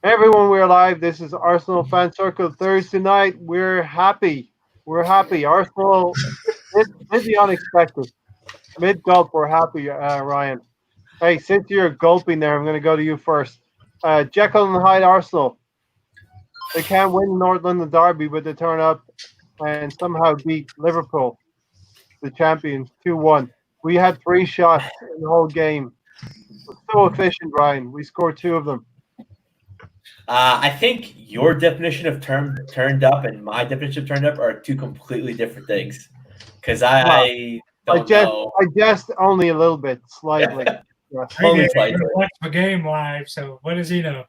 Hey everyone, we're live. This is Arsenal Fan Circle Thursday night. We're happy. We're happy. Arsenal did the unexpected. Mid gulp, we're happy, Ryan. Hey, since you're gulping there, I'm going to go to you first. Jekyll and Hyde Arsenal. They can't win North London Derby, but they turn up and somehow beat Liverpool, the champions, 2-1. We had three shots in the whole game. We're so efficient, Ryan. We scored two of them. I think your definition of turned up and my definition of turned up are two completely different things. Because Well, I don't know. I just only a little bit, slightly. Yeah. I Only didn't slightly. watch the game live, so what does he know?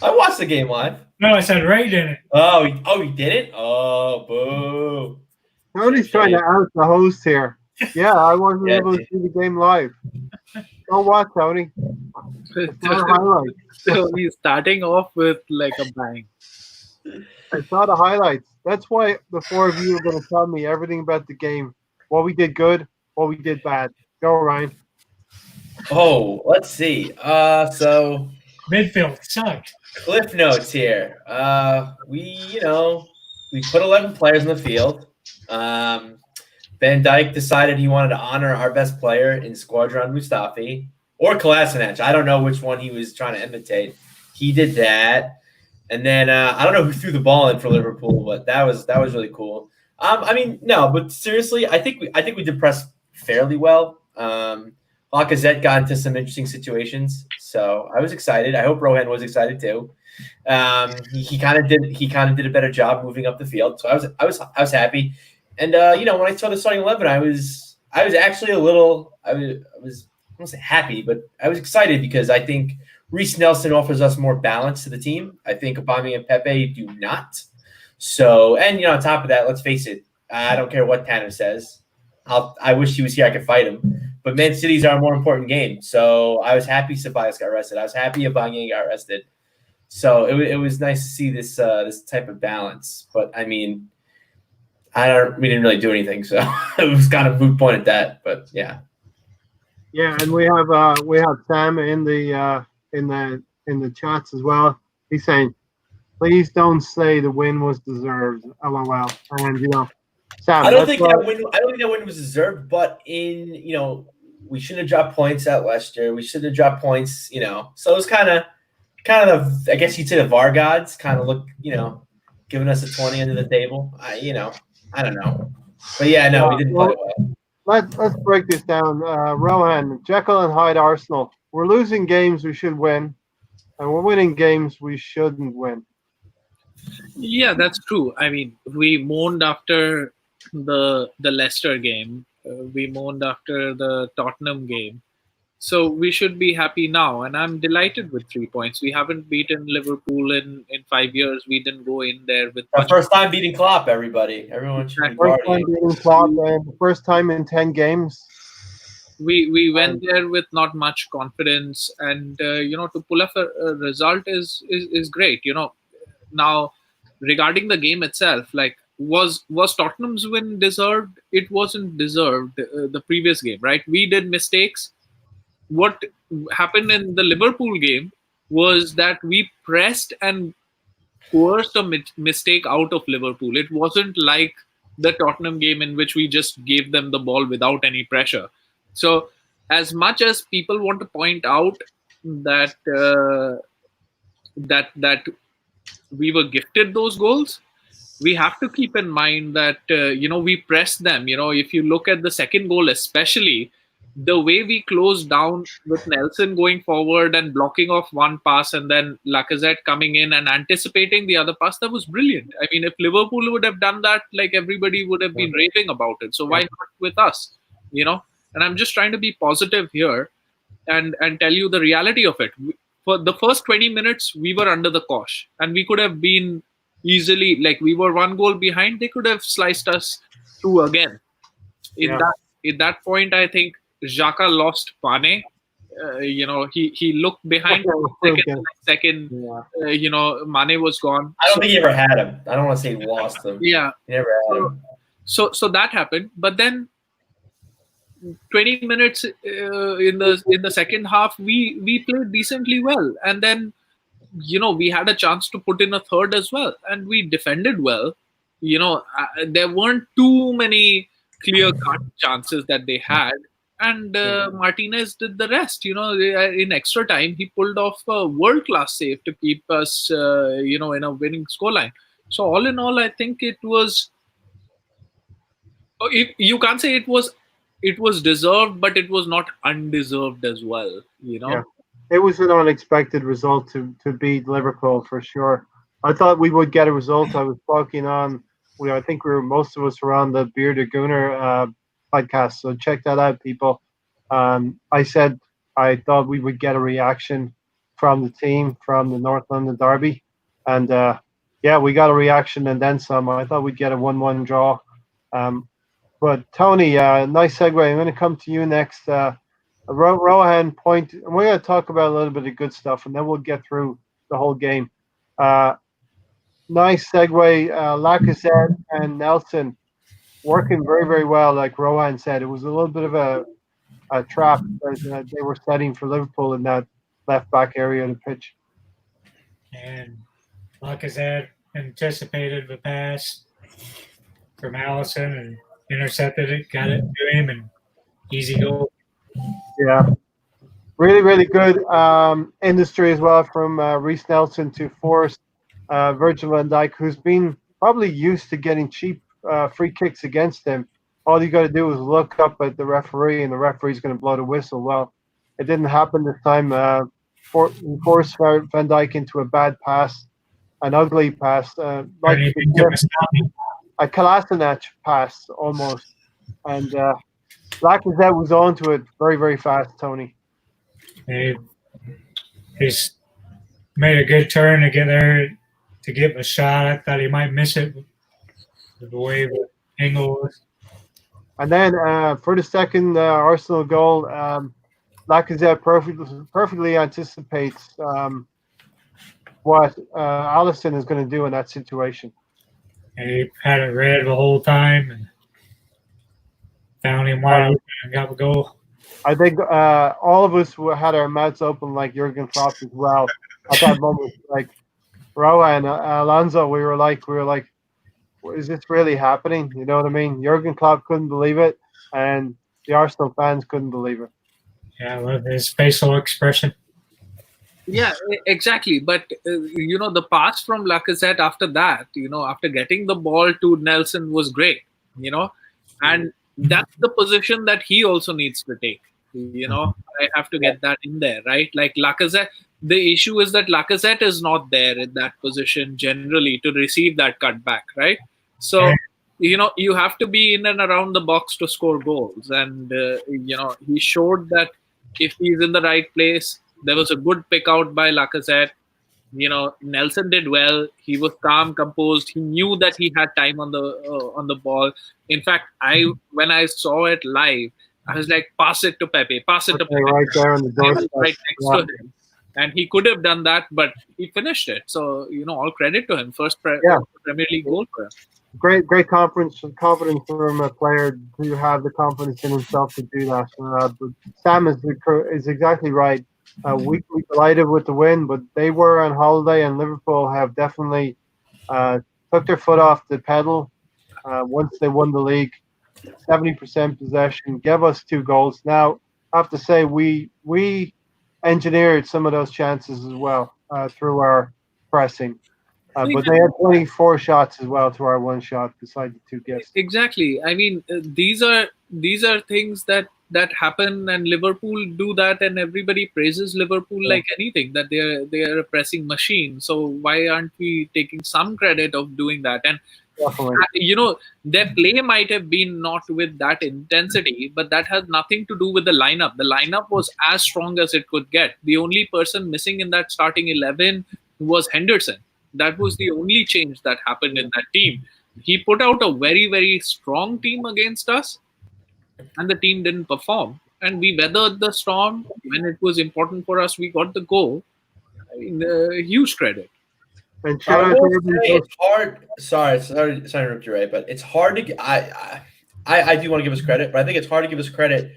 I watched the game live. No, I said Ray didn't. Oh, you didn't? Oh, boo. Tony's trying to out the host here. Yeah, I wasn't Yeah, able to see the game live. Don't watch, Tony. It's not a highlight. So he's starting off with like a bang. I saw the highlights. That's why the four of you are going to tell me everything about the game. What we did good, what we did bad. Go, Ryan. Oh, let's see. So Midfield sucked. cliff notes here. We put 11 players in the field. Van Dijk decided he wanted to honor our best player in Squadron Mustafi or Kolasinac. I don't know which one he was trying to imitate. He did that, and then I don't know who threw the ball in for Liverpool, but that was really cool. No, but seriously, I think we did press fairly well. Lacazette got into some interesting situations, so I was excited. I hope Rohan was excited too. He kind of did a better job moving up the field, so I was happy. And when I saw the starting 11, I was actually a little I won't say happy, but I was excited because I think Reece Nelson offers us more balance to the team. I think Aubameyang and Pepe do not. So, and on top of that, let's face it, I don't care what Tanner says. I wish he was here. I could fight him. But Man City's our more important game. So I was happy Ceballos got arrested. I was happy Aubameyang got arrested. So it was nice to see this type of balance. But I mean, we didn't really do anything, so it was kind of a moot point at that. But yeah. Yeah, and we have Sam in the chats as well. He's saying, "Please don't say the win was deserved." LOL. And Sam. I don't think that win was deserved, but we should have dropped points at Leicester. We should have dropped points. So it was kind of I guess you'd say the VAR gods kind of look giving us a 20 under the table. I don't know, but yeah, no, we didn't play well. Let's break this down. Rohan, Jekyll and Hyde Arsenal. We're losing games we should win, and we're winning games we shouldn't win. Yeah, that's true. I mean, we moaned after the Leicester game. We moaned after the Tottenham game. So we should be happy now. And I'm delighted with 3 points. We haven't beaten Liverpool in 5 years. We didn't go in there with our first time beating Klopp, everybody. Everyone should be first time beating Klopp, and the first time in 10 games. We went there with not much confidence, and to pull off a result is great. Now regarding the game itself, like was Tottenham's win deserved? It wasn't deserved. The previous game, right? We did mistakes. What happened in the Liverpool game was that we pressed and coerced a mistake out of Liverpool. It wasn't like the Tottenham game in which we just gave them the ball without any pressure. So as much as people want to point out that that we were gifted those goals, we have to keep in mind that we pressed them. If you look at the second goal especially, the way we closed down with Nelson going forward and blocking off one pass and then Lacazette coming in and anticipating the other pass, that was brilliant. I mean, if Liverpool would have done that, like everybody would have been raving about it. So why not with us? And I'm just trying to be positive here and tell you the reality of it. For the first 20 minutes, we were under the cosh and we could have been easily, like we were one goal behind, they could have sliced us through again. In that point, I think Xhaka lost Pane. He looked behind second. Mane was gone. I don't think he ever had him. I don't want to say he lost him. Yeah, he never had him. So that happened, but then 20 minutes in the second half, we played decently well, and then we had a chance to put in a third as well, and we defended well. There weren't too many clear-cut chances that they had, and Martinez did the rest. In extra time, he pulled off a world-class save to keep us, in a winning scoreline. So all in all, I think it was. You can't say it was deserved, but it was not undeserved as well. Yeah, it was an unexpected result to beat Liverpool for sure. I thought we would get a result. I was talking on. I think most of us were on the Bearded Gooner podcast, so check that out, people. I said I thought we would get a reaction from the team from the North London derby, and yeah, we got a reaction and then some. I thought we'd get a 1-1 draw. But Tony, nice segue. I'm going to come to you next. Rohan point, and we're going to talk about a little bit of good stuff, and then we'll get through the whole game. Nice segue. Lacazette and Nelson working very, very well, like Rohan said. It was a little bit of a trap that they were setting for Liverpool in that left back area of the pitch. And Lacazette anticipated the pass from Allison and intercepted it, got it to him, and easy goal. Yeah. Really, really good industry as well from Reece Nelson to force Virgil van Dijk, who's been probably used to getting cheap free kicks against him. All you got to do is look up at the referee, and the referee's going to blow the whistle. Well, it didn't happen this time. Forced Van Dijk into a bad pass, an ugly pass, like a Kolasinac pass almost. And Lacazette was on to it very, very fast, Tony. He's made a good turn to get there to give a shot. I thought he might miss it with the way the angle was. And then for the second Arsenal goal, Lacazette perfectly anticipates what Alisson is going to do in that situation. He had it read the whole time and found him wide open and got the goal. I think all of us had our mouths open like Jurgen Klopp as well at that moment. Like Roa and Alonso, we were like, is this really happening? You know what I mean? Jurgen Klopp couldn't believe it, and the Arsenal fans couldn't believe it. Yeah, I love his facial expression. Yeah, exactly. But, the pass from Lacazette after that, after getting the ball to Nelson was great, and that's the position that he also needs to take. I have to get that in there, right? Like Lacazette, the issue is that Lacazette is not there in that position generally to receive that cutback, right? So, you have to be in and around the box to score goals. And, he showed that if he's in the right place, there was a good pick out by Lacazette. Nelson did well. He was calm, composed. He knew that he had time on the ball. In fact, when I saw it live, I was like, pass it to Pepe, pass it to Pepe. Right there on the doorstep. Right next to him. And he could have done that, but he finished it. So, all credit to him. First Premier League goal for him. Great confidence from a player to have the confidence in himself to do that. But Sam is exactly right. We delighted with the win, but they were on holiday, and Liverpool have definitely took their foot off the pedal once they won the league. 70% possession, gave us 2 goals. Now, I have to say, we engineered some of those chances as well through our pressing. But they had 24 shots as well to our 1 shot beside the 2 gifts. Exactly. I mean, these are things that happen, and Liverpool do that, and everybody praises Liverpool like anything, that they are a pressing machine. So why aren't we taking some credit of doing that? And their play might have been not with that intensity, but that has nothing to do with the lineup. The lineup was as strong as it could get. The only person missing in that starting 11 was Henderson. That was the only change that happened in that team. He put out a very, very strong team against us, and the team didn't perform. And we weathered the storm. When it was important for us, we got the goal. I mean, huge credit. And it's hard. Sorry to interrupt you, Ray, but it's hard to. I do want to give us credit, but I think it's hard to give us credit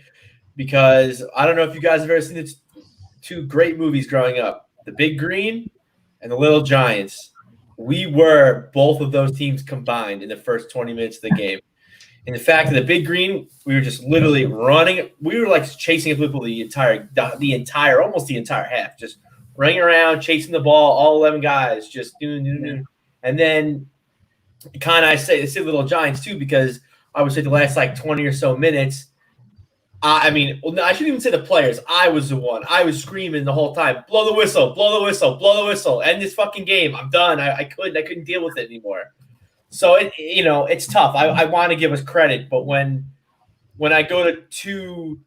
because I don't know if you guys have ever seen the 2 great movies growing up: The Big Green and the Little Giants, we were both of those teams combined in the first 20 minutes of the game. And the fact that the Big Green, we were just literally running. We were like chasing Liverpool the entire, almost the entire half, just running around, chasing the ball, all 11 guys, just doing. And then kind of I say Little Giants too, because I would say the last like 20 or so minutes. I mean, I shouldn't even say the players. I was the one. I was screaming the whole time, blow the whistle, blow the whistle, blow the whistle, end this fucking game. I'm done. I couldn't deal with it anymore. So it's tough. I want to give us credit, but when I go to two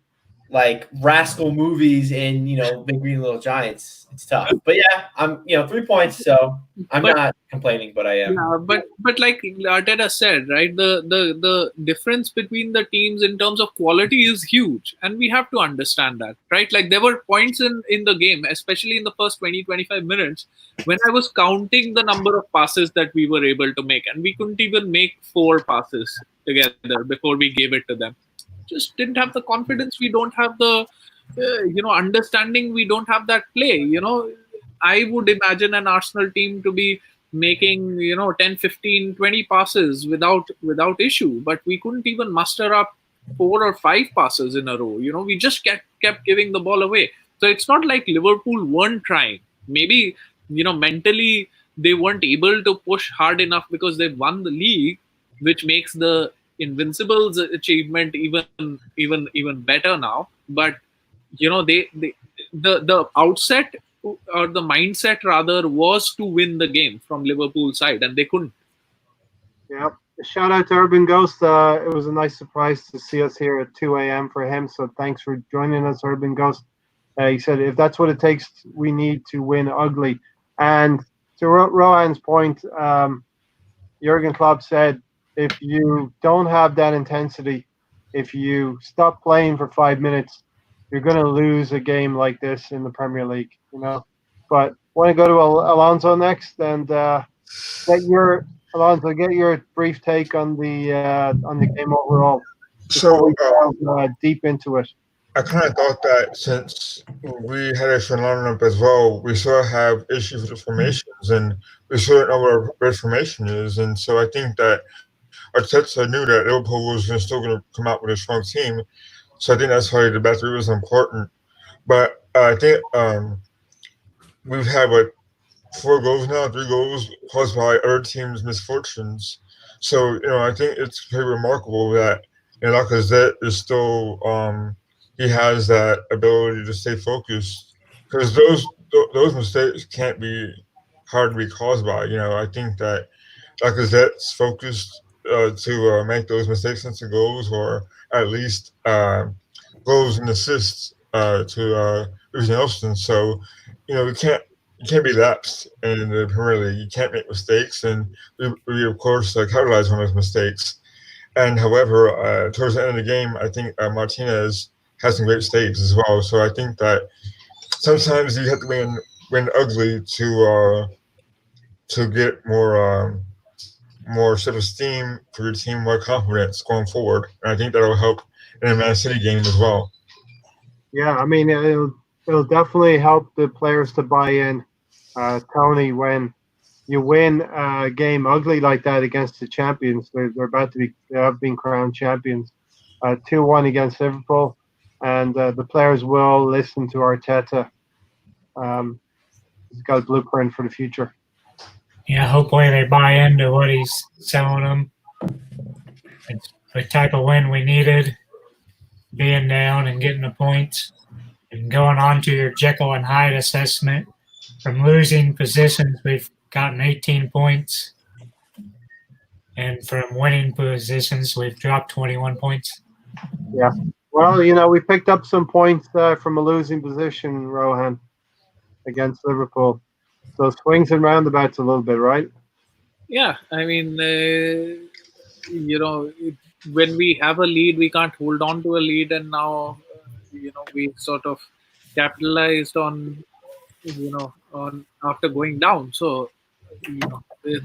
like rascal movies in Big Green Little Giants, it's tough. But yeah, I'm 3 points, so I'm not complaining, but I am. Yeah, but like Arteta said, right, the difference between the teams in terms of quality is huge, and we have to understand that, right? Like there were points in the game, especially in the first 20-25 minutes, when I was counting the number of passes that we were able to make, and we couldn't even make 4 passes together before we gave it to them. Just didn't have the confidence. We don't have the understanding. We don't have that play. I would imagine an Arsenal team to be making 10, 15, 20 passes without issue, but we couldn't even muster up 4 or 5 passes in a row. We just kept giving the ball away. So it's not like Liverpool weren't trying. Maybe mentally they weren't able to push hard enough because they won the league, which makes the Invincibles achievement even better now. But the outset or the mindset rather was to win the game from Liverpool side, and they couldn't. Yeah, shout out to Urban Ghost. It was a nice surprise to see us here at 2 a.m. for him. So thanks for joining us, Urban Ghost. He said if that's what it takes, we need to win ugly. And to Rohan's point, Jurgen Klopp said, if you don't have that intensity, if you stop playing for 5 minutes, you're going to lose a game like this in the Premier League, But want to go to Alonso next and get your brief take on the game overall. So we go deep into it. I kind of thought that since we had a lineup as well, we sort of have issues with the formations, and we sort of know what our formation is, and so I think that Arteta knew that Liverpool was still going to come out with a strong team. So I think that's why the back three was important. But I think we've had 4 goals now, 3 goals caused by other teams' misfortunes. So I think it's pretty remarkable that Lacazette is still he has that ability to stay focused, because those mistakes can't be hard to be caused by. I think that Lacazette's focused to make those mistakes into goals, or at least goals and assists to Bruce Nelson. So, you can't be lapsed in the Premier League. You can't make mistakes, and we of course capitalize on those mistakes. And however, towards the end of the game, I think Martinez has some great saves as well. So I think that sometimes you have to win ugly to get more self-esteem for your team, more confidence going forward. And I think that'll help in a Man City game as well. Yeah, I mean, it'll definitely help the players to buy in, Tony, when you win a game ugly like that against the champions. They have been crowned champions. 2-1 against Liverpool, and the players will listen to Arteta. He's got a blueprint for the future. Yeah, hopefully they buy into what he's selling them. It's the type of win we needed, being down and getting the points. And going on to your Jekyll and Hyde assessment, from losing positions, we've gotten 18 points. And from winning positions, we've dropped 21 points. Yeah. Well, we picked up some points from a losing position, Rohan, against Liverpool. So swings and roundabouts a little bit, right? Yeah, I mean, when we have a lead, we can't hold on to a lead, and now, we sort of capitalized on after going down. So,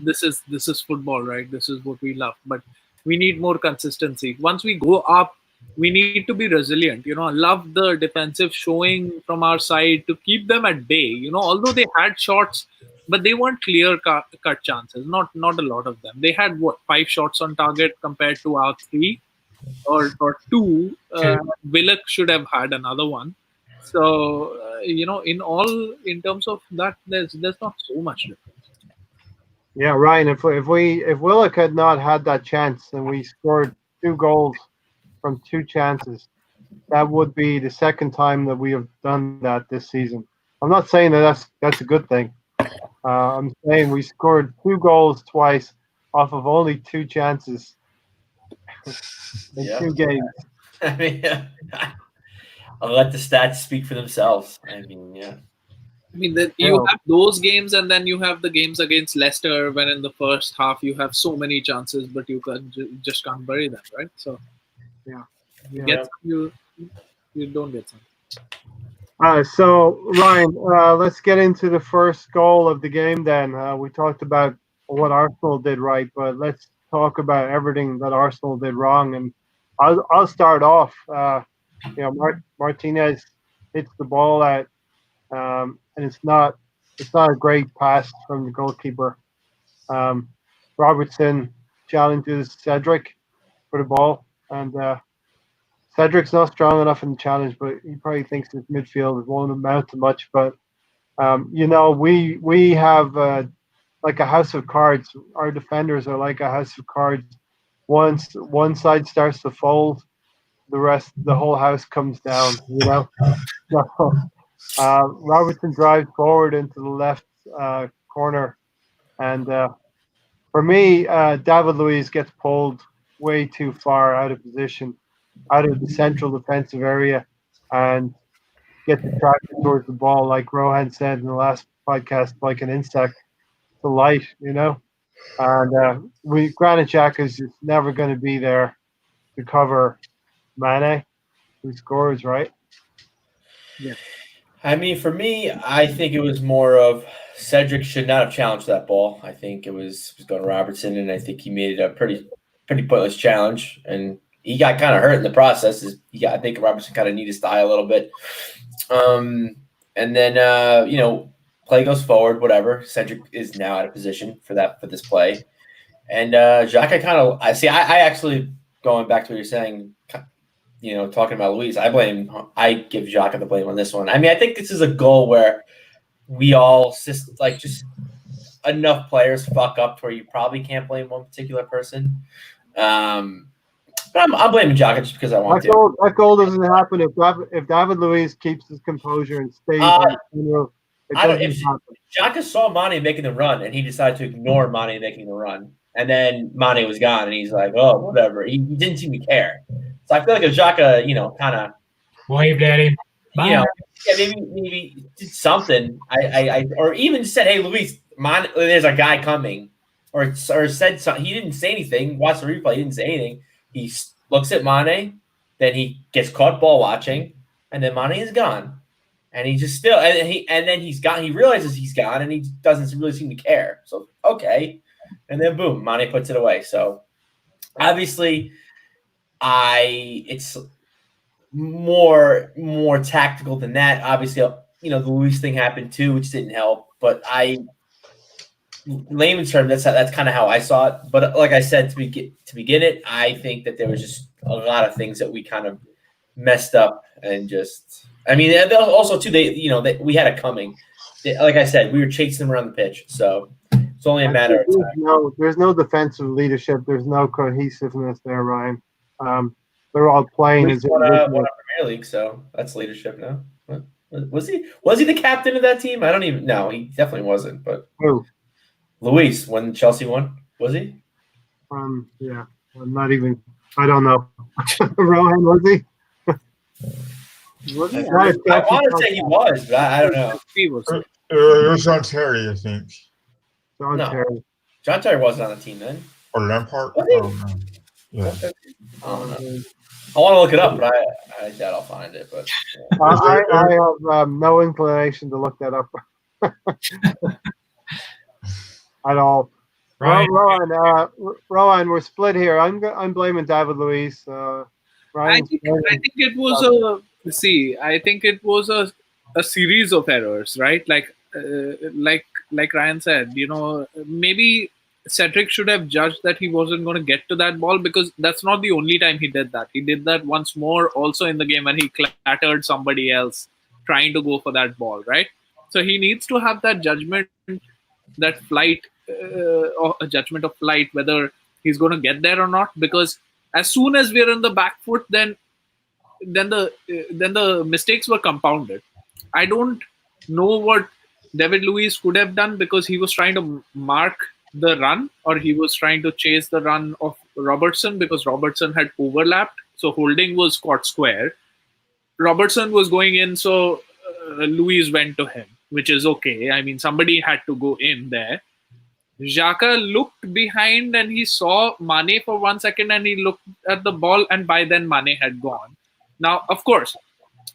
this is football, right? This is what we love, but we need more consistency. Once we go up, we need to be resilient. I love the defensive showing from our side to keep them at bay. Although they had shots but they weren't clear cut chances. Not a lot of them. They had 5 shots on target compared to our 3 or 2. Willock should have had another one. So in terms of that, there's not so much difference. Yeah, Ryan. If Willock had not had that chance and we scored 2 goals from 2 chances, that would be the second time that we have done that this season. I'm not saying that's a good thing. I'm saying we scored 2 goals twice off of only 2 chances in 2 games. I mean, I'll let the stats speak for themselves. I mean, yeah. I mean, you have those games, and then you have the games against Leicester, when in the first half you have so many chances, but you just can't bury them, right? So, you get some, you don't get some. So Ryan, let's get into the first goal of the game. Then we talked about what Arsenal did right, but let's talk about everything that Arsenal did wrong. And I'll start off. Martinez hits the ball out, and it's not a great pass from the goalkeeper. Robertson challenges Cedric for the ball, and Cedric's not strong enough in the challenge, but he probably thinks his midfield won't amount to much. But we have like a house of cards. Our defenders are like a house of cards. Once one side starts to fold, the whole house comes down. So, Robertson drives forward into the left corner, and for me, David Luiz gets pulled way too far out of position, out of the central defensive area, and gets attracted towards the ball, like Rohan said in the last podcast, like an insect to light, And Granit Xhaka is just never going to be there to cover Mane, who scores, right? Yeah. I mean, for me, I think it was more of Cedric should not have challenged that ball. I think it was going to Robertson, and I think he made it a pretty pointless challenge, and he got kind of hurt in the process. I think Robertson kind of needed to die a little bit. And then play goes forward, whatever. Cedric is now out of position for this play, and Xhaka I actually, going back to what you're saying, talking about Luis, I give Xhaka the blame on this one. I mean, I think this is a goal where we all just enough players fuck up to where you probably can't blame one particular person. But I'm blaming Xhaka just because I want to. That goal doesn't happen if David Luiz keeps his composure and stays on the it doesn't happen. Xhaka saw Mane making the run and he decided to ignore Mane making the run, and then Mane was gone and he's like, oh, whatever. He didn't seem to care. So I feel like if Xhaka, kind of waved at him, maybe did something. Or even said, hey, Luis, there's a guy coming, or said something. He didn't say anything. Watch the replay. He didn't say anything. He looks at Mane, then he gets caught ball watching, and then Mane is gone, and he just still and then he's gone. He realizes he's gone, and he doesn't really seem to care. So okay, and then boom, Mane puts it away. So obviously, it's more tactical than that. Obviously, the Luis thing happened too, which didn't help. But layman's term, that's kind of how I saw it. But like I said to begin it, I think that there was just a lot of things that we kind of messed up, and just also too we had it coming. Like I said, we were chasing them around the pitch, so it's only a matter of time. There's no defensive leadership. There's no cohesiveness there, Ryan. They're all playing as won a Premier League, so that's leadership now. What? Was he the captain of that team? I don't even know. He definitely wasn't. But who? Luis, when Chelsea won, was he? Yeah. I'm not even. I don't know. Rohan, was he? I want to say he was, but I don't know. He was. It was John Terry, I think. John Terry wasn't on the team then. Or Lampard? Was he? Yeah. I don't know. I want to look it up, but I doubt I'll find it. But I have no inclination to look that up at all. Right. Rowan, we're split here. I'm blaming David Luiz. I think it was I think it was a series of errors, right? Like like Ryan said, maybe Cedric should have judged that he wasn't going to get to that ball, because that's not the only time he did that. He did that once more also in the game when he clattered somebody else trying to go for that ball, right? So he needs to have that judgment, that flight, or a judgment of flight, whether he's going to get there or not. Because as soon as we're in the back foot, then the mistakes were compounded. I don't know what David Luiz could have done, because he was trying to mark the run, or he was trying to chase the run of Robertson, because Robertson had overlapped. So Holding was caught square. Robertson was going in, so Luiz went to him, which is okay. I mean, somebody had to go in there. Xhaka looked behind and he saw Mane for 1 second, and he looked at the ball, and by then Mane had gone. Now, of course,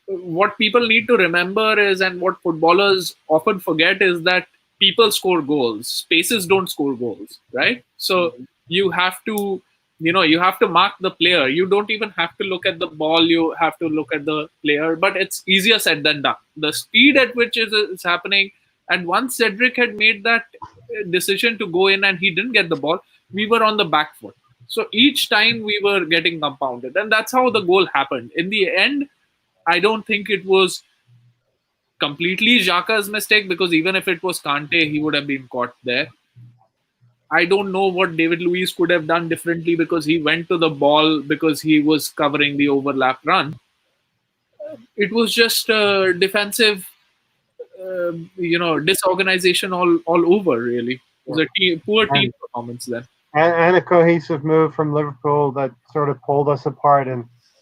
what people need to remember is, and what footballers often forget, is that people score goals. Spaces don't score goals, right? So you have to, you have to mark the player. You don't even have to look at the ball. You have to look at the player. But it's easier said than done. The speed at which it's happening, and once Cedric had made that decision to go in and he didn't get the ball, we were on the back foot. So each time we were getting compounded, and that's how the goal happened. In the end, I don't think it was completely Xhaka's mistake, because even if it was Kante, he would have been caught there. I don't know what David Luiz could have done differently, because he went to the ball because he was covering the overlap run. It was just defensive, disorganization all over, really. It was a poor team performance then. And a cohesive move from Liverpool that sort of pulled us apart.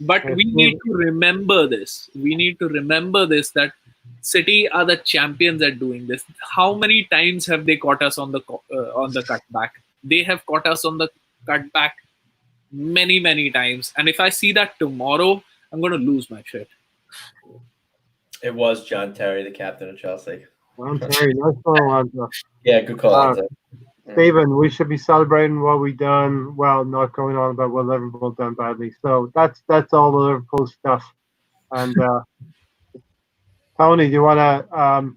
But we need to remember this. We need to remember this, that City are the champions at doing this. How many times have they caught us on the cutback? They have caught us on the cutback many, many times. And if I see that tomorrow, I'm going to lose my shit. It was John Terry, the captain of Chelsea. John Terry, nice call, Alonso. Yeah, good call, Alonso. Stephen, we should be celebrating what we done. Well, not going on about what Liverpool done badly. So that's all the Liverpool stuff. And Tony, do you want to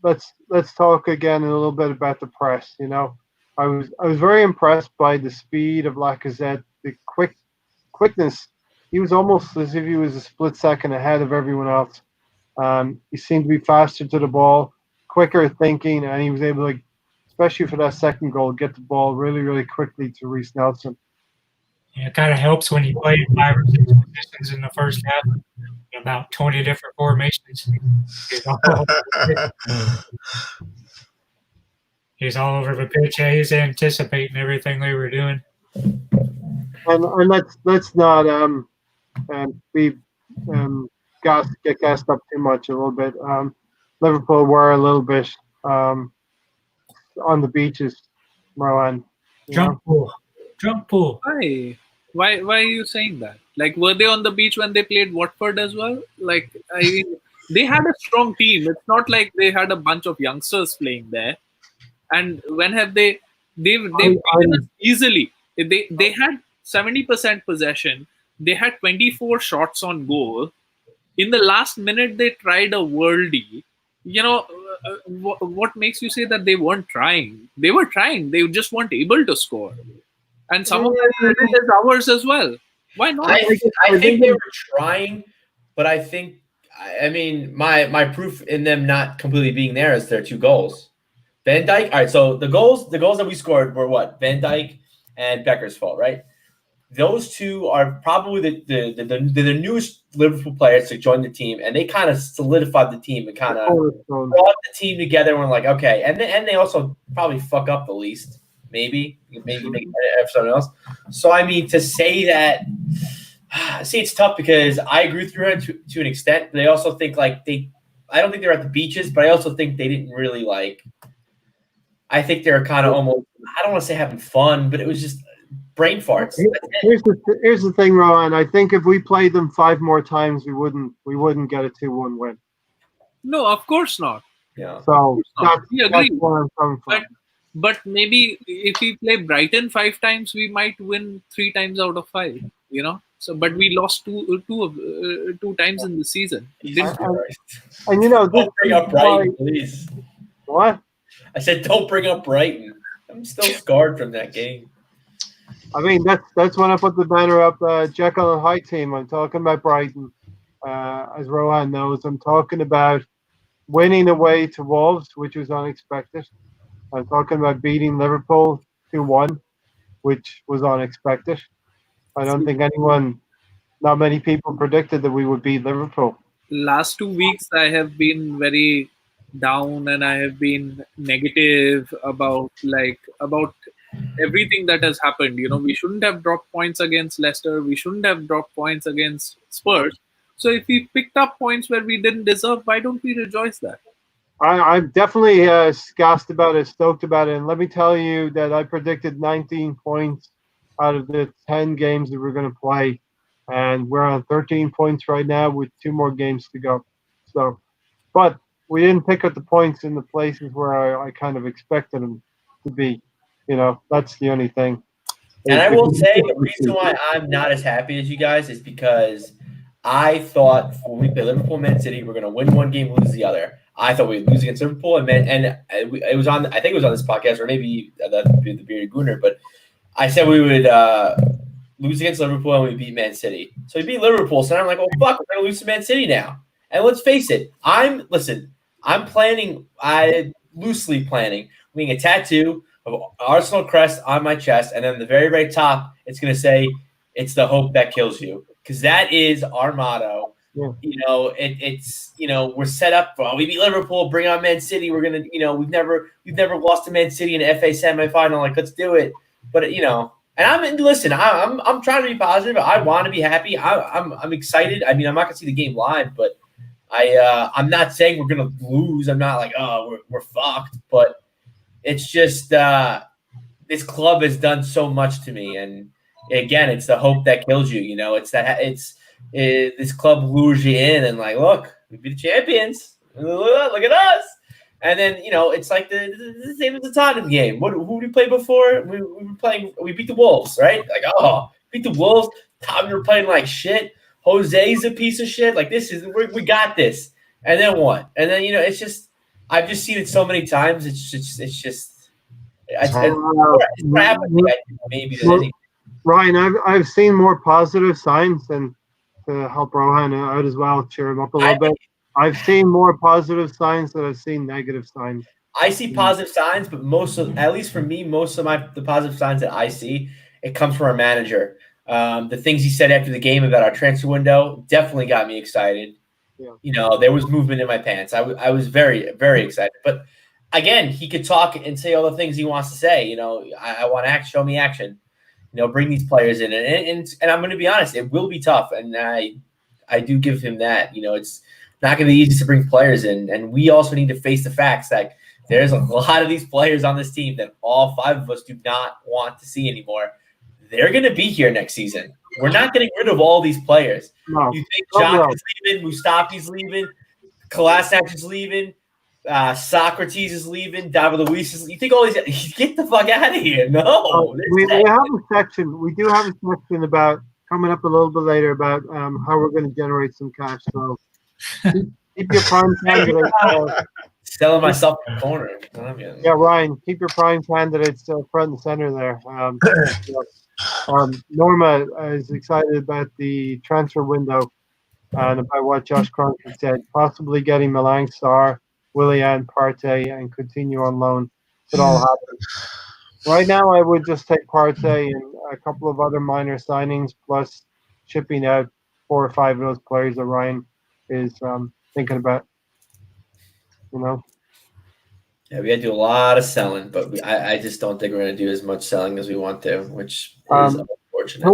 let's talk again a little bit about the press? I was very impressed by the speed of Lacazette, the quickness. He was almost as if he was a split second ahead of everyone else. He seemed to be faster to the ball, quicker thinking, and he was able to, especially for that second goal, get the ball really, really quickly to Reece Nelson. Yeah, it kind of helps when you play 5 or 6 positions in the first half, about 20 different formations. He's all over the pitch. Yeah, he's anticipating everything they were doing. And let's not get gassed up too much. A little bit. Liverpool were a little bit on the beaches, Marwan. Drunk pool. Why are you saying that? Like, were they on the beach when they played Watford as well? Like, I mean, they had a strong team. It's not like they had a bunch of youngsters playing there. And when have they've beaten us easily. They had 70% possession. They had 24 shots on goal. In the last minute, they tried a worldie. What makes you say that they weren't trying? They were trying. They just weren't able to score. And some of that is ours as well. Why not? I think they were trying, but I think, my proof in them not completely being there is their 2 goals. Van Dijk. All right, so the goals that we scored were what? Van Dijk and Becker's fault, right? Those 2 are probably the newest Liverpool players to join the team, and they kind of solidified the team and kind of brought the team together. And we're like, okay, and they also probably fuck up the least, maybe make it someone else. So I mean, to say that, see, it's tough because I agree with you to an extent, but I also think I don't think they're at the beaches, but I also think they didn't really I think they're kind of almost, I don't want to say having fun, but it was just brain farts. Here's the thing, Rowan. I think if we played them 5 more times, we wouldn't get a 2-1 win. No, of course not. Yeah. So that's where I'm coming from. But maybe if we play Brighton 5 times, we might win 3 times out of 5. So, but we lost two times in the season. Jesus Christ. And this Don't bring is up why, Brighton, please. what? I said, don't bring up Brighton. I'm still scarred from that game. I mean, that's when I put the banner up, Jekyll and Hyde team. I'm talking about Brighton, as Rohan knows. I'm talking about winning away to Wolves, which was unexpected. I'm talking about beating Liverpool 2-1, which was unexpected. I don't think not many people predicted that we would beat Liverpool. Last 2 weeks I have been very down and I have been negative about everything that has happened. We shouldn't have dropped points against Leicester. We shouldn't have dropped points against Spurs. So if we picked up points where we didn't deserve, why don't we rejoice that? I'm definitely gassed about it, stoked about it. And let me tell you that I predicted 19 points out of the 10 games that we're going to play. And we're on 13 points right now with 2 more games to go. So, but we didn't pick up the points in the places where I kind of expected them to be. That's the only thing. And I will say the reason why I'm not as happy as you guys is because I thought when we play Liverpool, Man City, we're going to win one game, lose the other. I thought we'd lose against Liverpool, and it was on. I think it was on this podcast, or maybe the Bearded Gooner. But I said we would lose against Liverpool and we beat Man City. So we beat Liverpool. So I'm like, oh fuck, we're going to lose to Man City now. And let's face it, I'm planning. Loosely planning, being a tattoo of Arsenal crest on my chest, and then the very right top, it's going to say, "It's the hope that kills you," because that is our motto. Yeah. It's we're set up for we beat Liverpool, bring on Man City. We're gonna, we've never lost to Man City in an FA semifinal. Like, let's do it. But and I'm trying to be positive. I want to be happy. I'm excited. I mean, I'm not gonna see the game live, but I'm not saying we're gonna lose. I'm not like, oh, we're fucked. But it's just this club has done so much to me, and again, it's the hope that kills you. This club lures you in, and like, look, we beat the champions. Look at us. And then it's like the same as the Tottenham game. Who did we play before? We beat the Wolves, right? Like, beat the Wolves. Tottenham were playing like shit. Jose's a piece of shit. Like, we got this. And then what? And then it's just I've just seen it so many times. It's just more apathy, maybe than anything. Ryan, I've seen more positive signs than to help Rohan out as well, cheer him up a little bit. I've seen more positive signs than I've seen negative signs. I see positive signs, but at least for me, most of the positive signs that I see, it comes from our manager. The things he said after the game about our transfer window definitely got me excited. Yeah. There was movement in my pants. I was very, very excited. But again, he could talk and say all the things he wants to say. I want action, show me action. Bring these players in, and I'm going to be honest, it will be tough, and I do give him that. It's not going to be easy to bring players in, and we also need to face the facts that there's a lot of these players on this team that all 5 of us do not want to see anymore. They're going to be here next season. We're not getting rid of all these players. No. You think John is leaving, Mustafi's leaving, Kolasinac is leaving, Socrates is leaving, David Luiz is. You think all these? Get the fuck out of here! No, we have a section. We do have a section about coming up a little bit later about how we're going to generate some cash. So keep your prime candidates. Selling myself in the corner. Yeah, Ryan, keep your prime candidates front and center there. Norma is excited about the transfer window and about what Josh Kroenke said, possibly getting Malang Sarr, Willian, Partey, and continue on loan. It all happen. Right now, I would just take Partey and a couple of other minor signings, plus shipping out 4 or 5 of those players that Ryan is thinking about. Yeah, we got to do a lot of selling, but I just don't think we're going to do as much selling as we want to, which is unfortunate.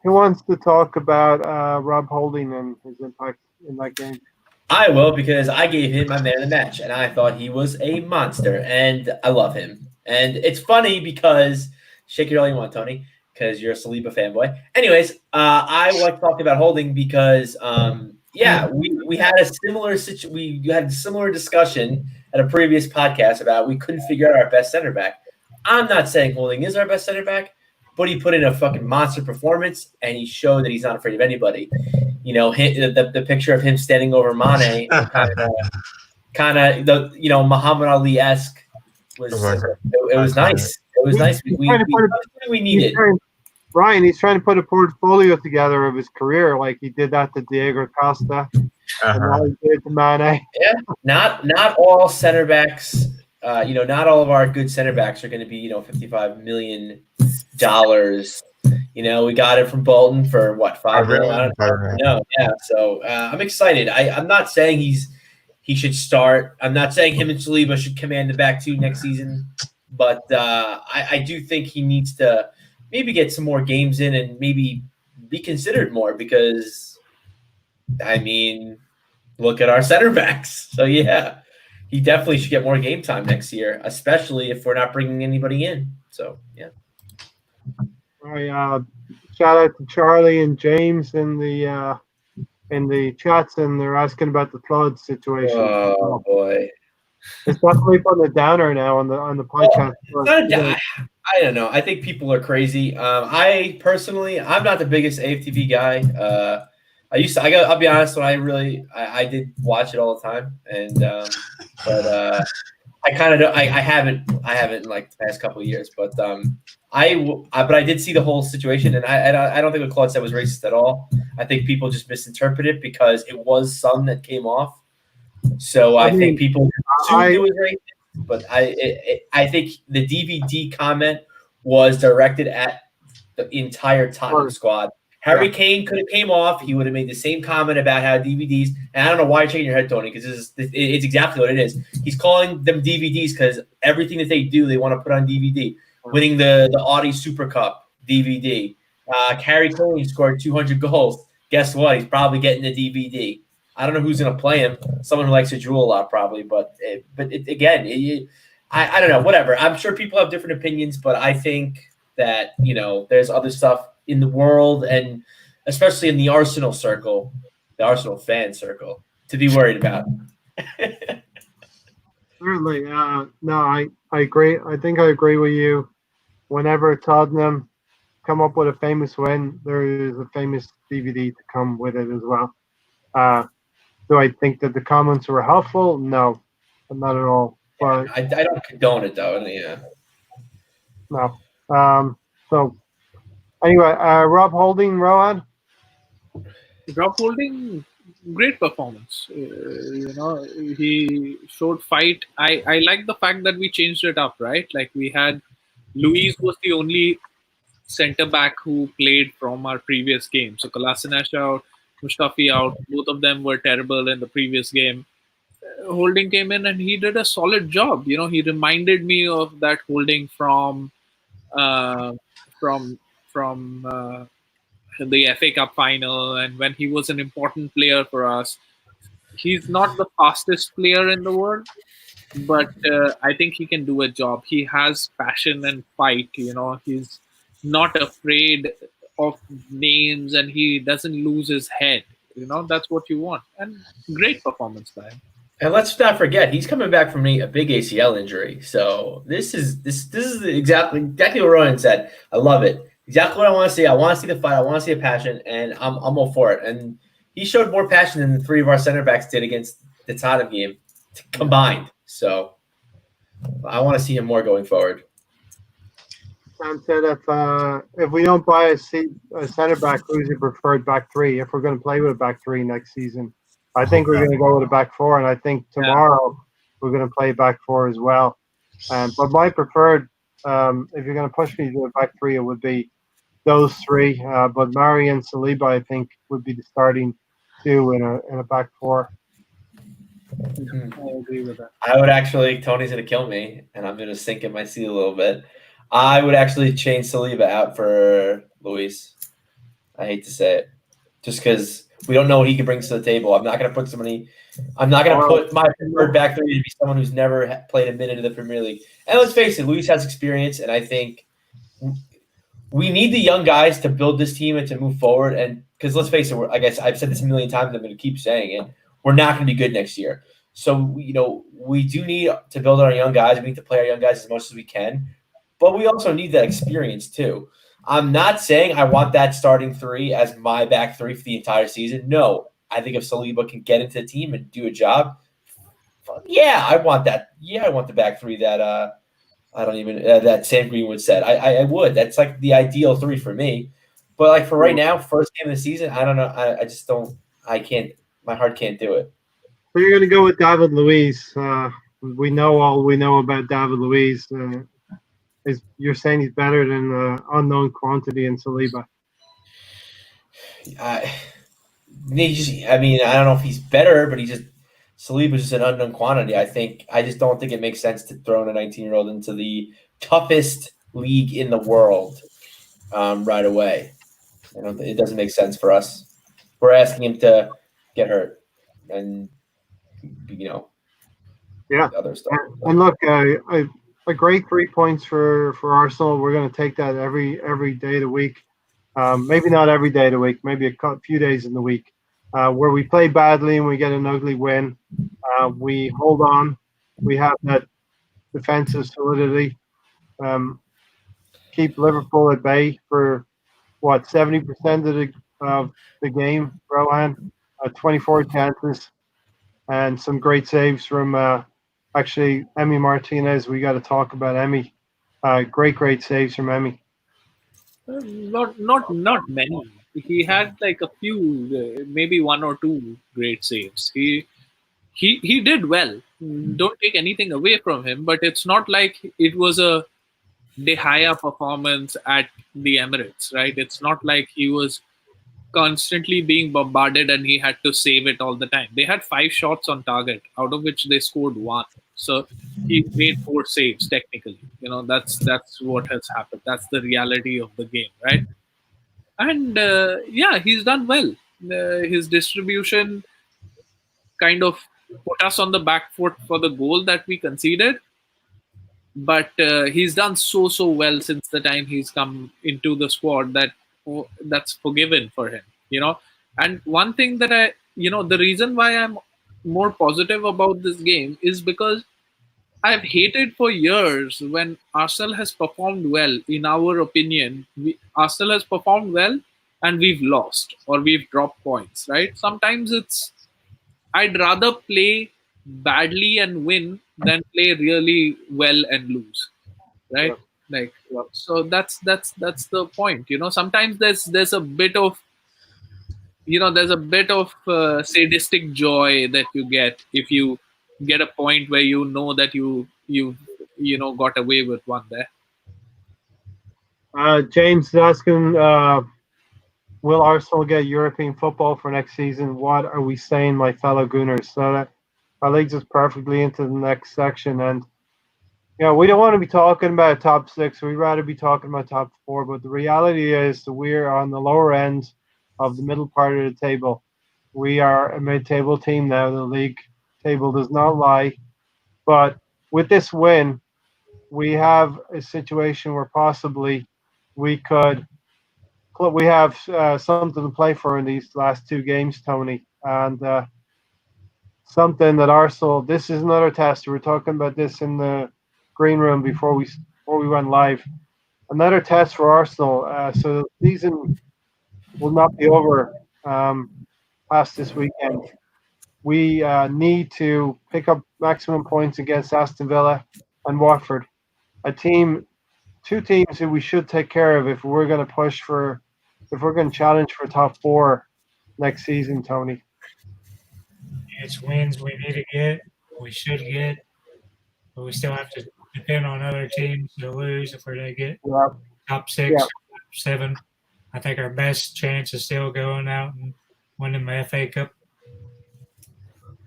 Who wants to talk about Rob Holding and his impact in that game? I will, because I gave him my man of the match, and I thought he was a monster, and I love him. And it's funny because shake it all you want, Tony, because you're a Saliba fanboy. Anyways, I like to talk about Holding because we had a similar discussion at a previous podcast about we couldn't figure out our best center back. I'm not saying Holding is our best center back, but he put in a fucking monster performance, and he showed that he's not afraid of anybody. You know, the picture of him standing over Mane, kind of the Muhammad Ali-esque was it was nice. It was nice. We needed. Ryan, he's trying to put a portfolio together of his career, like he did that to Diego Costa, and now he did to Mane. Yeah, not all center backs. Not all of our good center backs are going to be $55 million. We got it from Bolton for what, $5 million? No, yeah. So I'm excited. I'm not saying he should start. I'm not saying him and Saliba should command the back two next season, but I do think he needs to maybe get some more games in and maybe be considered more because, I mean, look at our center backs. So, yeah, he definitely should get more game time next year, especially if we're not bringing anybody in. So, yeah. All right, shout out to Charlie and James in the chats, and they're asking about the flood situation. Oh, boy. It's definitely putting a downer now on the podcast. I don't know. I think people are crazy. I personally, I'm not the biggest AFTV guy. I'll be honest. When I did watch it all the time, and but I kind of, I haven't like the past couple of years, but I did see the whole situation, and I don't think what Claude said was racist at all. I think people just misinterpreted it because it was sun that came off. So I think people assumed it was racist, but I think the DVD comment was directed at the entire Tottenham squad. Harry Kane could have came off. He would have made the same comment about how DVDs. And I don't know why you're shaking your head, Tony, because it's exactly what it is. He's calling them DVDs because everything that they do, they want to put on DVD. Winning the Audi Super Cup DVD. Harry Kane scored 200 goals. Guess what? He's probably getting the DVD. I don't know who's going to play him. Someone who likes to drool a lot, probably. But I don't know. Whatever. I'm sure people have different opinions, but I think that there's other stuff in the world, and especially in the Arsenal circle, the Arsenal fan circle, to be worried about. Certainly. No, I agree. I think I agree with you. Whenever Tottenham come up with a famous win, there is a famous DVD to come with it as well. Do I think that the comments were helpful? No, not at all. But I don't condone it, though. Yeah. No. So, anyway, Rob Holding, Rohan? Rob Holding, great performance. He showed fight. I like the fact that we changed it up, right? Like we had Luis was the only center back who played from our previous game. So Kolasinac out, Mustafi out. Both of them were terrible in the previous game. Holding came in and he did a solid job. He reminded me of that Holding from the FA Cup final, and when he was an important player for us. He's not the fastest player in the world, but I think he can do a job. He has passion and fight. He's not afraid of names, and he doesn't lose his head. That's what you want. And great performance by him. And let's not forget, he's coming back from a big ACL injury. So this is exactly what Rohan said. I love it. Exactly what I want to see. I want to see the fight. I want to see the passion, and I'm all for it. And he showed more passion than the three of our center backs did against the Tottenham game combined. So I want to see him more going forward. Sam said if we don't buy a center back, who's your preferred back three? If we're going to play with a back three next season, I think we're going to go with a back four, and I think tomorrow we're going to play back four as well. But my preferred, if you're going to push me to a back three, it would be those three. But Mari and Saliba, I think, would be the starting two in a back four. I agree with that. I would actually, Tony's going to kill me, and I'm going to sink in my seat a little bit. I would actually change Saliba out for Luis. I hate to say it, just because we don't know what he can bring to the table. I'm not going to put somebody. I'm not going to put my preferred back three to be someone who's never played a minute in the Premier League. And let's face it, Luis has experience, and I think we need the young guys to build this team and to move forward. And because let's face it, I guess I've said this a million times. I'm going to keep saying it. We're not going to be good next year. So we do need to build on our young guys. We need to play our young guys as much as we can. But we also need that experience too. I'm not saying I want that starting three as my back three for the entire season. No, I think if Saliba can get into the team and do a job, yeah, I want that. Yeah, I want the back three that I don't even that Sam Greenwood said. I would. That's like the ideal three for me. But like for right now, first game of the season, I don't know. I just don't. I can't. My heart can't do it. So you're going to go with David Luiz. We know all we know about David Luiz. You're saying he's better than unknown quantity in Saliba. I mean, I don't know if he's better, but he's just Saliba's just an unknown quantity. I just don't think it makes sense to throw in a 19-year-old into the toughest league in the world right away. It doesn't make sense for us. We're asking him to get hurt, and other stuff. And look, a great 3 points for Arsenal. We're going to take that every day of the week. Maybe not every day of the week. Maybe a few days in the week. Where we play badly and we get an ugly win, we hold on. We have that defensive solidity. Keep Liverpool at bay for 70% of the game. Rohan, 24 chances, and some great saves from actually Emi Martinez. We got to talk about Emi. Great saves from Emi. Not many. He had like a few, maybe one or two great saves. He did well. Don't take anything away from him, but it's not like it was a De Gea performance at the Emirates, right? It's not like he was constantly being bombarded and he had to save it all the time. They had 5 shots on target, out of which they scored 1. So he made 4 saves technically. That's what has happened. That's the reality of the game, right? And he's done well. His distribution kind of put us on the back foot for the goal that we conceded. But he's done so well since the time he's come into the squad that's forgiven for him. And one thing that the reason why I'm more positive about this game is because I've hated for years when Arsenal has performed well. In our opinion, Arsenal has performed well and we've lost or we've dropped points, right? Sometimes I'd rather play badly and win than play really well and lose, right? So that's the point. Sometimes there's a bit of sadistic joy that you get if you get a point where that you got away with one there. James is asking, will Arsenal get European football for next season? What are we saying, my fellow Gooners? So that leads us perfectly into the next section. And we don't want to be talking about top 6. We'd rather be talking about top 4. But the reality is that we're on the lower end of the middle part of the table. We are a mid-table team now. The league table does not lie. But with this win, we have a situation where possibly we have something to play for in these last 2 games, Tony. And something that Arsenal, this is another test. We were talking about this in the green room before we went live. Another test for Arsenal. So the season will not be over past this weekend. We need to pick up maximum points against Aston Villa and Watford. 2 teams who we should take care of if we're going to challenge for top 4 next season, Tony. It's wins we need to get, we should get, but we still have to depend on other teams to lose if we're going to get top 6, top 7. I think our best chance is still going out and winning the FA Cup.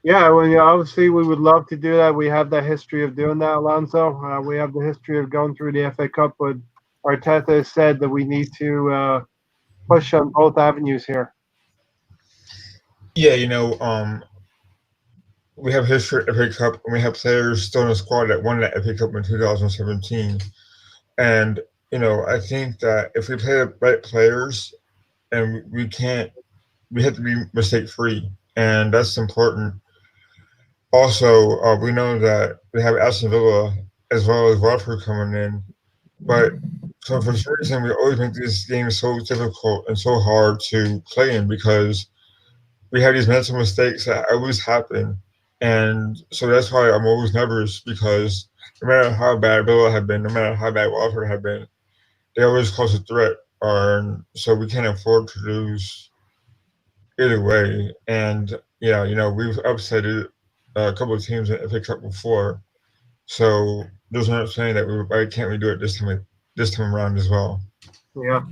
Yeah, obviously we would love to do that. We have that history of doing that, Alonso. We have the history of going through the FA Cup, but Arteta said that we need to push on both avenues here. Yeah, we have history at FA Cup, and we have players still in the squad that won that FA Cup in 2017. And, I think that if we play the right players, and we have to be mistake-free, and that's important. Also, we know that we have Aston Villa as well as Watford coming in, but So for some reason, we always make this game so difficult and so hard to play in because we have these mental mistakes that always happen, and so that's why I'm always nervous because no matter how bad Villa have been, no matter how bad Watford have been, they always cause a threat, so we can't afford to lose either way. And yeah, we've upset a couple of teams in the FA Cup before, so there's no saying that why can't we do it this time around as well. Yeah.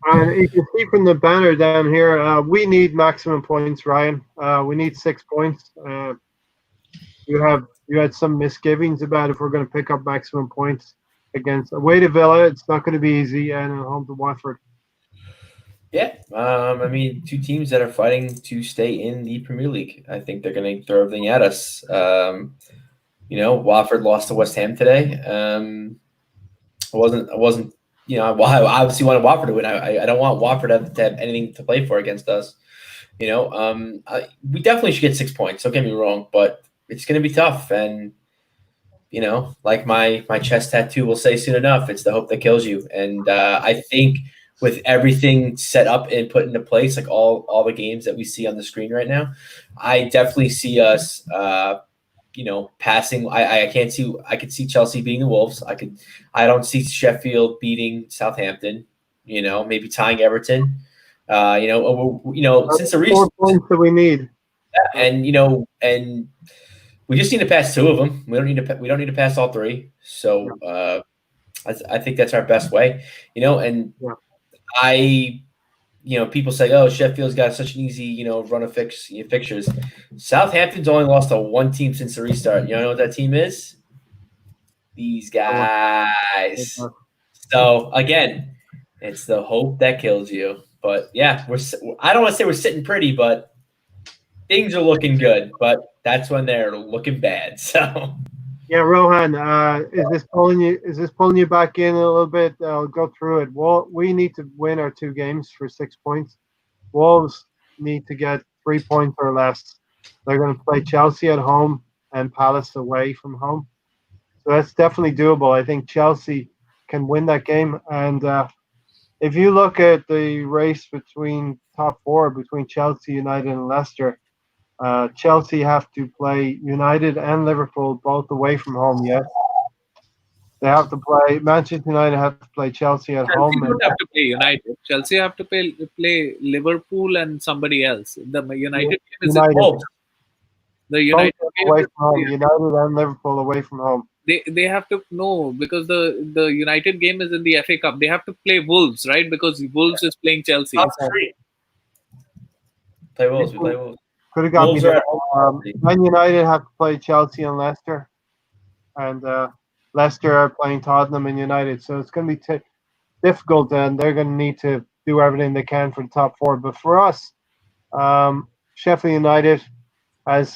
And you can see from the banner down here, we need maximum points, Ryan. We need 6 points. You had some misgivings about if we're going to pick up maximum points against away to Villa. It's not going to be easy, and at home to Watford. Yeah, I mean, two teams that are fighting to stay in the Premier League. I think they're going to throw everything at us. Watford lost to West Ham today. I wasn't. I obviously wanted Watford to win. I don't want Watford to have anything to play for against us. We definitely should get 6 points. Don't get me wrong, but it's going to be tough. And like my chest tattoo will say soon enough, it's the hope that kills you. And I think with everything set up and put into place, like all the games that we see on the screen right now, I definitely see us. Passing. I could see Chelsea beating the Wolves. I don't see Sheffield beating Southampton. Maybe tying Everton. Since the 4 recent points that we need. and we just need to pass 2 of them. We don't need to pass all 3. So I think that's our best way. And I. People say, "Oh, Sheffield's got such an easy, run of fixtures." Southampton's only lost to 1 team since the restart. You know what that team is? These guys. So again, it's the hope that kills you. But yeah, I don't want to say we're sitting pretty, but things are looking good. But that's when they're looking bad. So. Yeah, Rohan, is this pulling you back in a little bit? I'll go through it. Well, we need to win our 2 games for 6 points. Wolves need to get 3 points or less. They're going to play Chelsea at home and Palace away from home. So that's definitely doable. I think Chelsea can win that game. And if you look at the race between top 4, between Chelsea, United, and Leicester, Chelsea have to play United and Liverpool both away from home. Yes, they have to play. Manchester United have to play Chelsea at home. Chelsea don't have to play United. Chelsea have to play Liverpool and somebody else. The United game is at home. The United game away from home. United and Liverpool away from home. They have to because the United game is in the FA Cup. They have to play Wolves, right? Because Wolves is playing Chelsea. Play Wolves. We play Wolves. Could have got me there. Man United have to play Chelsea and Leicester, and Leicester are playing Tottenham and United. So it's going to be difficult, and they're going to need to do everything they can for the top 4. But for us, Sheffield United, as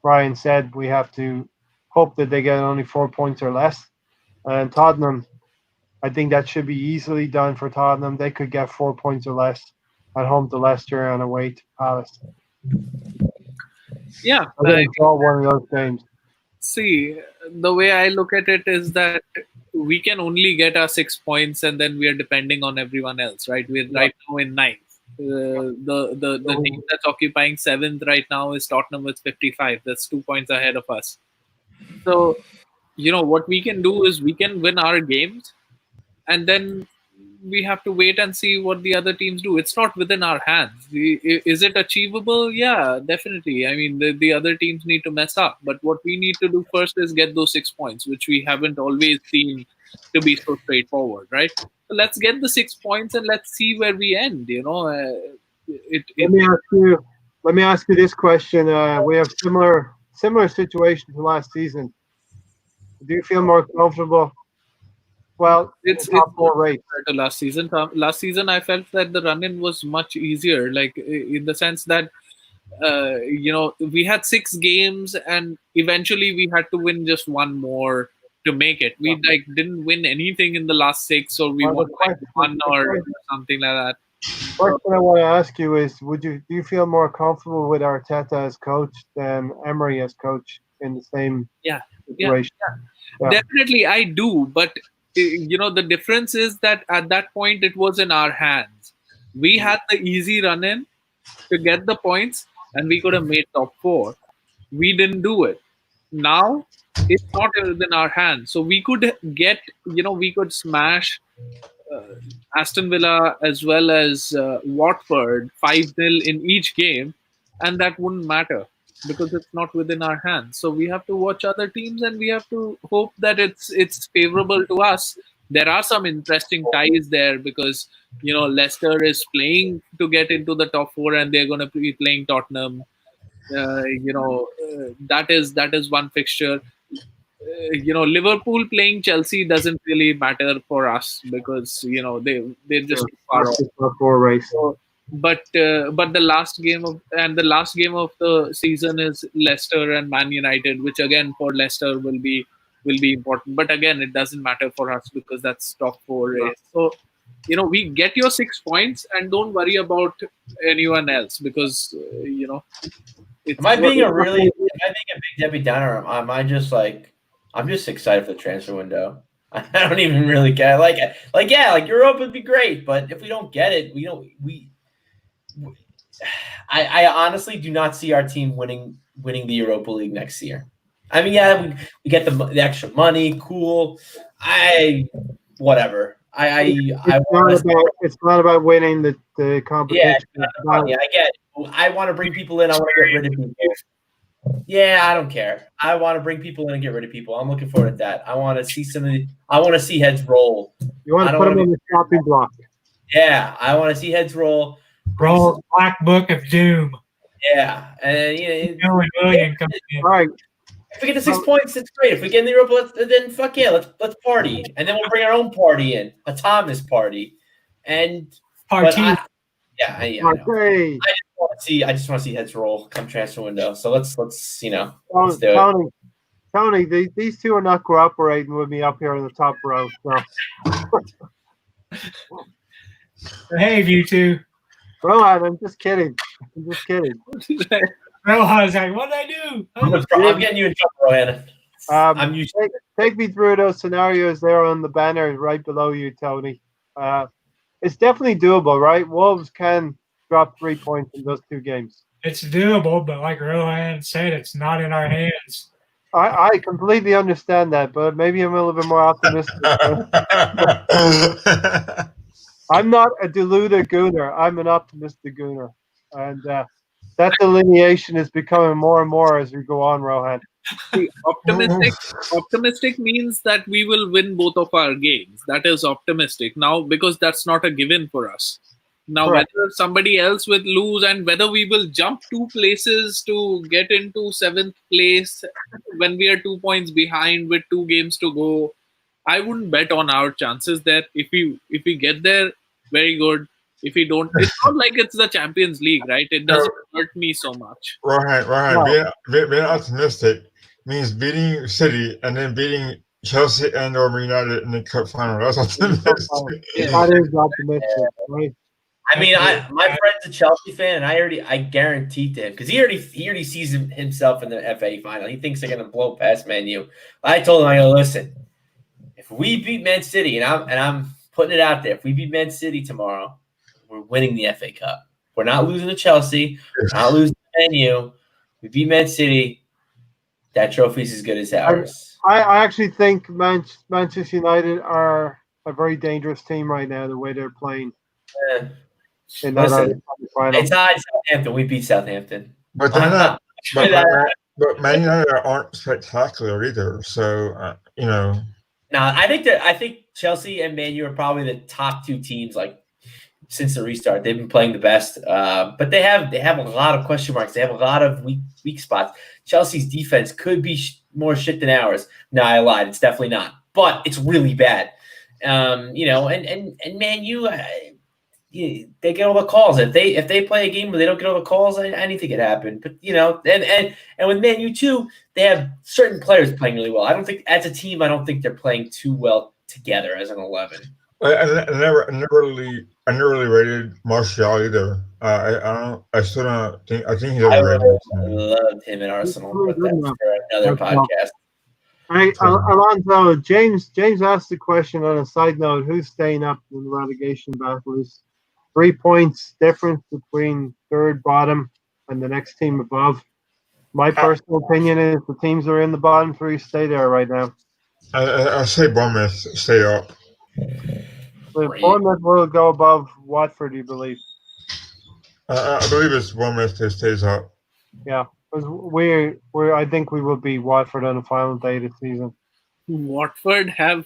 Brian said, we have to hope that they get only 4 points or less. And Tottenham, I think that should be easily done for Tottenham. They could get 4 points or less at home to Leicester and away to Palace. Yeah, I draw one of those games. See, the way I look at it is that we can only get our 6 points, and then we are depending on everyone else, right? We're right now in 9th. The team that's occupying 7th right now is Tottenham with 55. That's 2 points ahead of us. So, what we can do is we can win our games, and then we have to wait and see what the other teams do. It's not within our hands. Is it achievable? Yeah, definitely. I mean, the other teams need to mess up. But what we need to do first is get those 6 points, which we haven't always seen to be so straightforward, right? So let's get the 6 points and let's see where we end. Let me ask you this question. We have similar situation to last season. Do you feel more comfortable? Well, it's top 4 race to last season. Last season, I felt that the run-in was much easier, like in the sense that we had 6 games, and eventually we had to win just 1 more to make it. We didn't win anything in the last 6, or we won 1 or something like that. Question I want to ask you is: do you feel more comfortable with Arteta as coach than Emery as coach in the same situation? Yeah. Definitely, I do, but the difference is that at that point it was in our hands. We had the easy run in to get the points, and we could have made top four. We didn't do it. Now it's not within our hands, so we could we could smash uh, Aston Villa as well as Watford 5-0 in each game, and that wouldn't matter because it's not within our hands. So we have to watch other teams, and we have to hope that it's favorable to us. There are some interesting ties there because Leicester is playing to get into the top four, and they're going to be playing Tottenham. That is one fixture. Liverpool playing Chelsea doesn't really matter for us because they're just too far off. Four race. So, but the last game of the season is Leicester and Man United, which again for Leicester will be important. But again, it doesn't matter for us because that's top four race. So we get your 6 points and don't worry about anyone else because it's Am I being a big Debbie Downer? Or am I just like I'm just excited for the transfer window? I don't even really care. Like Europe would be great, but if we don't get it, I honestly do not see our team winning the Europa League next year. I mean, yeah, we get the extra money, cool. Whatever. It's not about winning the competition. Yeah, it's not the money. I get it. I want to bring people in. I want to get rid of people. Yeah, I don't care. I want to bring people in and get rid of people. I'm looking forward to that. I want to see I want to see heads roll. You want to put them on the chopping block. Yeah, I want to see heads roll. Roll Black Book of Doom. Yeah, and William comes in. All right. If we get the 6 points, it's great. If we get in the Europa, then fuck yeah, let's party, and then we'll bring our own party in, a Thomas party, and Party. I just want to see heads roll come transfer window. So let's do it. Tony, these two are not cooperating with me up here in the top row. So. Behave, you two. Rohan, I'm just kidding. Rohan's like, what'd I do? I'm getting you in trouble, Rohan. Take me through those scenarios there on the banner right below you, Tony. It's definitely doable, right? Wolves can drop 3 points in those 2 games. It's doable, but like Rohan said, it's not in our hands. I completely understand that, but maybe I'm a little bit more optimistic. I'm not a deluded gooner. I'm an optimistic gooner. And that delineation is becoming more and more as we go on, Rohan. See, optimistic means that we will win both of our games. That is optimistic. Now, because that's not a given for us. Now, Correct. whether somebody else will lose and whether we will jump 2 places to get into 7th place when we are 2 points behind with 2 games to go, I wouldn't bet on our chances there. If we get there, very good. If we don't, it's not like it's the Champions League, right? It doesn't hurt me so much. Rohan, being optimistic means beating City and then beating Chelsea and or United in the cup final. That's optimistic. That is optimistic, right? I mean, my friend's a Chelsea fan, and I guaranteed to him because he already sees himself in the FA final. He thinks they're going to blow past Man U. I told him, I go, listen, if we beat Man City, and I'm putting it out there, if we beat Man City tomorrow, we're winning the FA Cup. We're not losing to Chelsea. We're not losing to Man U. We beat Man City. That trophy's as good as ours. I actually think Manchester United are a very dangerous team right now, the way they're playing. Yeah. Listen, they tied Southampton. We beat Southampton. But they're not. But Man United aren't spectacular either. So No, I think Chelsea and Man U are probably the top 2 teams. Like since the restart, they've been playing the best. But they have a lot of question marks. They have a lot of weak spots. Chelsea's defense could be more shit than ours. No, I lied. It's definitely not. But it's really bad. And Man U. They get all the calls. If they play a game where they don't get all the calls, anything could happen. But and with Man U too, they have certain players playing really well. I don't think as a team, I don't think they're playing too well together as an 11. I never really rated Martial either. I still don't think. I think he's overrated. I loved him at Arsenal, but that's for another podcast. Hey, Alonso, James asked the question on a side note, who's staying up in the relegation battle? Is 3 points difference between third bottom and the next team above. My personal opinion is the teams that are in the bottom three stay there right now. I say Bournemouth stay up. The Bournemouth will go above Watford, you believe? I believe it's Bournemouth that stays up. Yeah, because I think we will beat Watford on the final day of the season. Watford have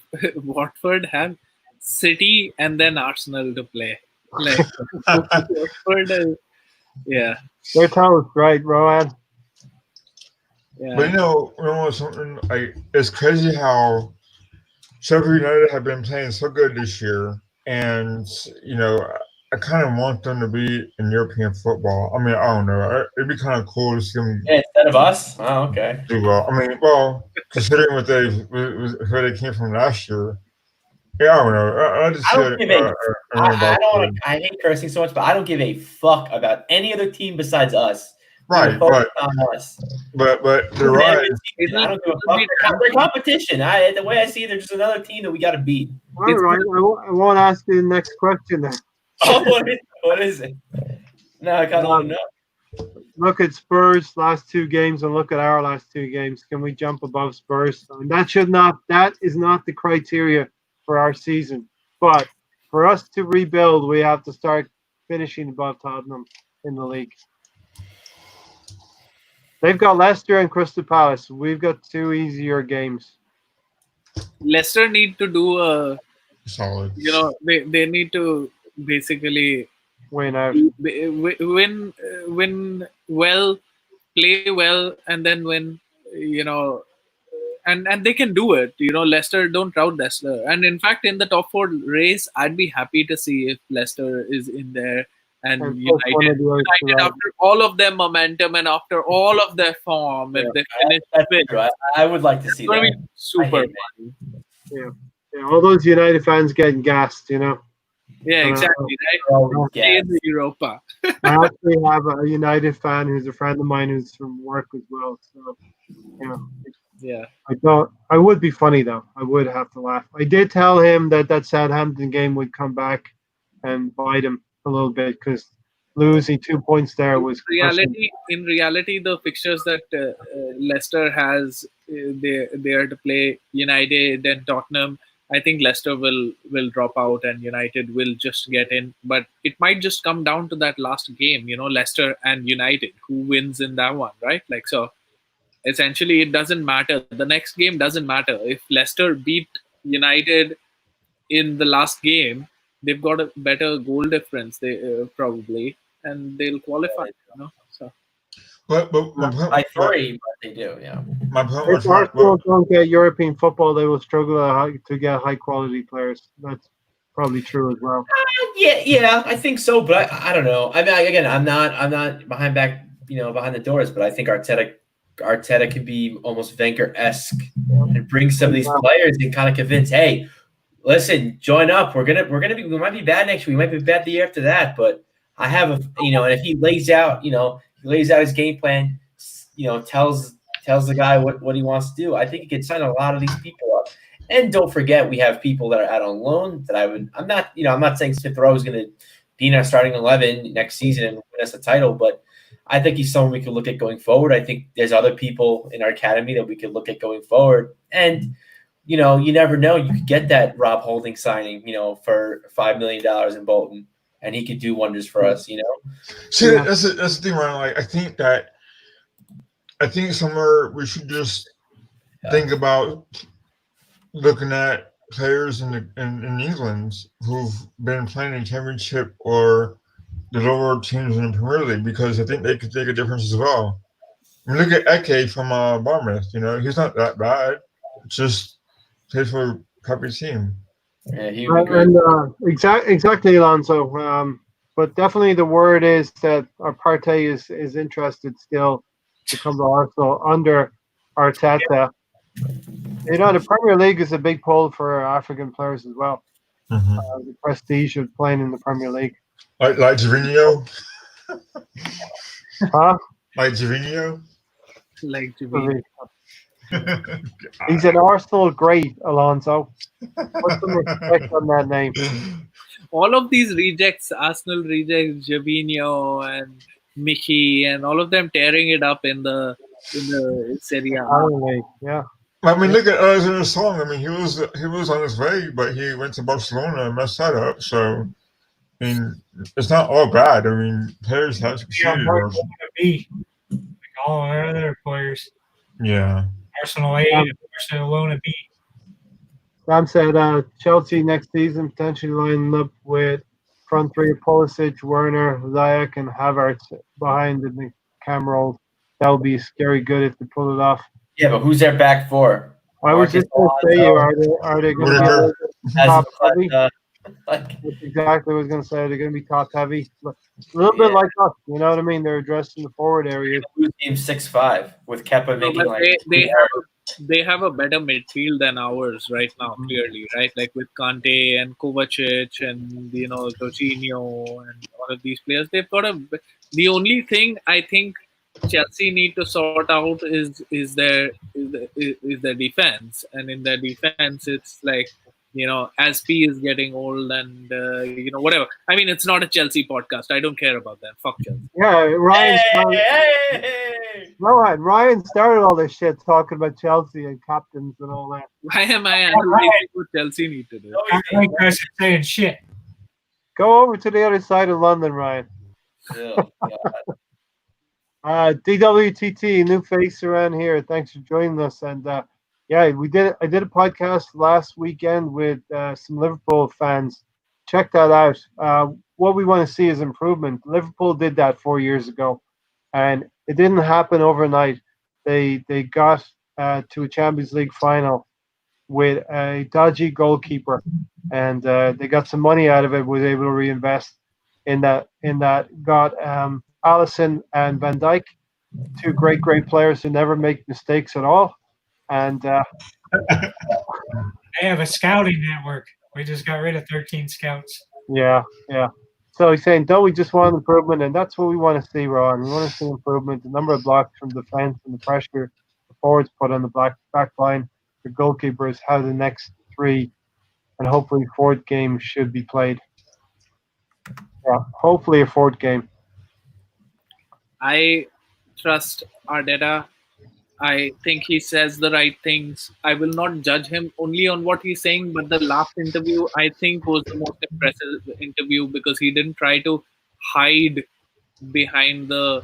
City and then Arsenal to play. Like Watford, yeah. They're toast, right, Rowan? Yeah. But you know something like it's crazy how Sheffield United have been playing so good this year, and I kind of want them to be in European football. I mean, I don't know. It'd be kind of cool to see them instead of us. Oh, okay. do well. I mean, considering where they came from last year, yeah, I don't know. I just I don't give a. I don't want to. to. I hate cursing so much, but I don't give a fuck about any other team besides us. Right, focus on us. But they're right. I don't give a fuck. They're competition. The way I see it, they're just another team that we got to beat. All right, I won't ask you the next question then. Oh, what is it? No, I kind of want to know. Look at Spurs' last two games and look at our last two games. Can we jump above Spurs? And that is not the criteria for our season. But for us to rebuild, we have to start finishing above Tottenham in the league. They've got Leicester and Crystal Palace. We've got two easier games. Leicester need to do a solid. They need to basically win out, win well, play well, and then win. And they can do it. Leicester, don't doubt Leicester. And in fact, in the top four race, I'd be happy to see if Leicester is in there. And United after all of their momentum and after all of their form, if they finish fifth, I would like to see that. Super funny. Yeah, all those United fans getting gassed, Yeah, exactly. Right? In Europa. I actually have a United fan who's a friend of mine who's from work as well. So, yeah. I would be funny though. I would have to laugh. I did tell him that Southampton game would come back and bite him a little bit because losing 2 points there was in reality the fixtures that Leicester has, they are to play United and Tottenham. I think Leicester will drop out and United will just get in, but it might just come down to that last game, Leicester and United, who wins in that one, right? Like, so essentially it doesn't matter. The next game doesn't matter. If Leicester beat United in the last game, they've got a better goal difference, they probably, and they'll qualify. So. But I agree, but they do. Yeah. My point if Arsenal don't get European football, they will struggle to get high quality players. That's probably true as well. Yeah, I think so, but I don't know. I mean, again, I'm not behind the doors, but I think Arteta could be almost Wenger-esque and bring some of these players and kind of convince, hey, listen, join up. We might be bad next week. We might be bad the year after that, but I have and if he lays out his game plan, tells the guy what he wants to do, I think he could sign a lot of these people up. And don't forget, we have people that are out on loan that I'm not saying Smith Rowe is going to be in our starting 11 next season and win us the title, but I think he's someone we could look at going forward. I think there's other people in our academy that we could look at going forward. And, you never know. You could get that Rob Holding signing, for $5 million in Bolton, and he could do wonders for us, See, that's the thing, Ryan. Like, I think somewhere we should just think about looking at players in England who've been playing in Championship or the lower teams in the Premier League, because I think they could make a difference as well. I mean, look at Eke from Bournemouth. He's not that bad. Just plays for a crappy team. Yeah, he would be great. And exactly, Alonso. But definitely the word is that Partey is interested still to come to Arsenal under Arteta. The Premier League is a big pull for African players as well. Mm-hmm. The prestige of playing in the Premier League. Like Gervinho? Huh? Like Gervinho? Like Gervinho. He's an Arsenal great, Alonso. Put some respect on that name. All of these rejects, Arsenal rejects, Jabinho and Mickey, and all of them tearing it up in the Serie A. Finally, yeah. I mean, look at us in the song. I mean, he was on his way, but he went to Barcelona and messed that up. So, I mean, it's not all bad. I mean, players have succeeded. Barcelona B, like all our other players. Yeah. Arsenal A and Barcelona B. Sam said Chelsea next season potentially lining up with front three of Pulisic, Werner, Ziyech, and Havertz behind the cam roll. That would be scary good if they pull it off. Yeah, but who's their back four? I was just going to say, are they going to be top heavy? Like, That's exactly what I was going to say. They're going to be top heavy. A little bit like us, you know what I mean? They're addressing the forward areas. Team 6'5" with Kepa making But like they have a better midfield than ours right now, clearly, right? Like with Kante and Kovacic and Jorginho and all of these players, they've got the only thing I think Chelsea need to sort out is their defense, and in their defense, it's like as P is getting old and whatever. I mean, it's not a Chelsea podcast. I don't care about that. Fuck Chelsea. Yeah, Ryan. hey! Ryan started all this shit talking about Chelsea and captains and all that. Why am I analyzing what Chelsea need to do? I think guys are saying shit. Go over to the other side of London, Ryan. Oh, DWTT, new face around here. Thanks for joining us. And yeah, I did a podcast last weekend with some Liverpool fans. Check that out. What we want to see is improvement. Liverpool did that 4 years ago, and it didn't happen overnight. They got to a Champions League final with a dodgy goalkeeper, and they got some money out of it. Was able to reinvest in that. Got Alisson and Van Dijk, two great players who never make mistakes at all. And they have a scouting network. We just got rid of 13 scouts. Yeah. So he's saying, don't we just want improvement? And that's what we want to see, Ron. We want to see improvement. The number of blocks from defense and the pressure the forwards put on the back line, the goalkeepers, how the next three and hopefully fourth game should be played. Yeah, hopefully a fourth game. I trust Arteta. I think he says the right things. I will not judge him only on what he's saying, but the last interview I think was the most impressive interview because he didn't try to hide behind the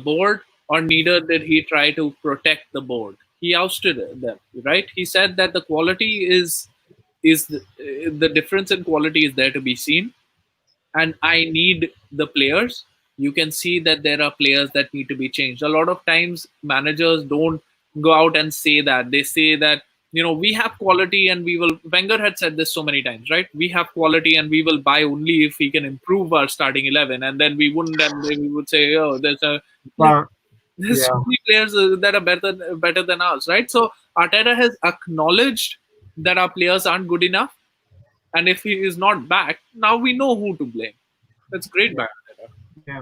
board, or neither did he try to protect the board. He ousted them, right? He said that the quality is the difference in quality is there to be seen, and I need the players. You can see that there are players that need to be changed. A lot of times managers don't go out and say that. They say that, we have quality and we will. Wenger had said this so many times, right? We have quality and we will buy only if we can improve our starting 11. And then we wouldn't, and then we would say, oh, there's so many players that are better than us, right? So Arteta has acknowledged that our players aren't good enough. And if he is not back, now we know who to blame. That's great by Arteta. Yeah.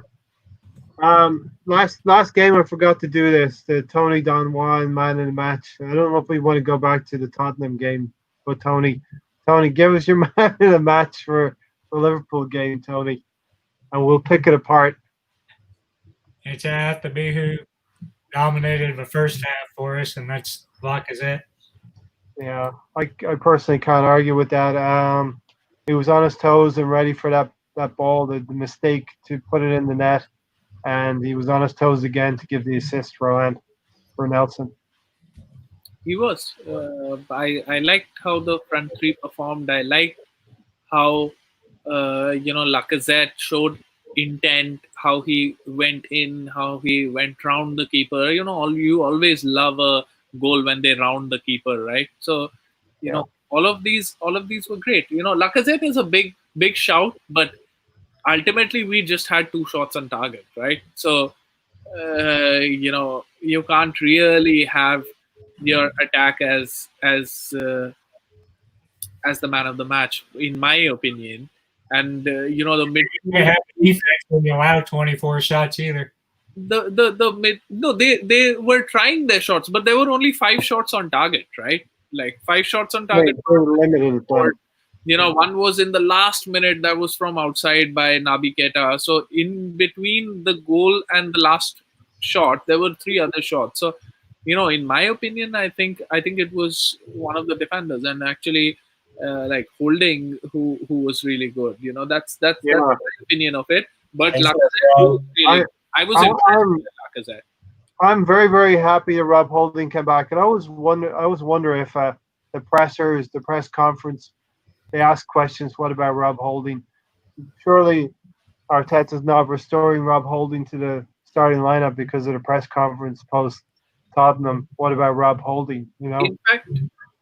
Last game I forgot to do this. The Tony Don Juan Man in the match. I don't know if we want to go back to the Tottenham game, but Tony, give us your man in the match for the Liverpool game, Tony, and we'll pick it apart. It's going to have to be who dominated the first half for us, and that's Lacazette. Yeah, I personally can't argue with that. He was on his toes and ready for that ball, the mistake to put it in the net, and he was on his toes again to give the assist for Nelson. He was. I liked how the front three performed. I liked how Lacazette showed intent, how he went in, how he went round the keeper. You always love a goal when they round the keeper, right? So all of these were great. Lacazette is a big shout, but ultimately we just had 2 shots on target, right? So you can't really have your attack as the man of the match, in my opinion. And the mid You have defense when you allow 24 shots either. they were trying their shots, but there were only 5 shots on target, right? Like 5 shots on Right, target. they were limited as well. One was in the last minute that was from outside by Naby Keita. So in between the goal and the last shot, there were 3 other shots. So, in my opinion, I think it was one of the defenders, and actually, like Holding, who was really good. That's Yeah. my opinion of it. But Thanks, Lacazette bro. was really. I was impressed with Lacazette. I'm very, very happy that Rob Holding came back, and I always wonder if the pressers, the press conference, they ask questions. What about Rob Holding? Surely Arteta's not restoring Rob Holding to the starting lineup because of the press conference post Tottenham. What about Rob Holding?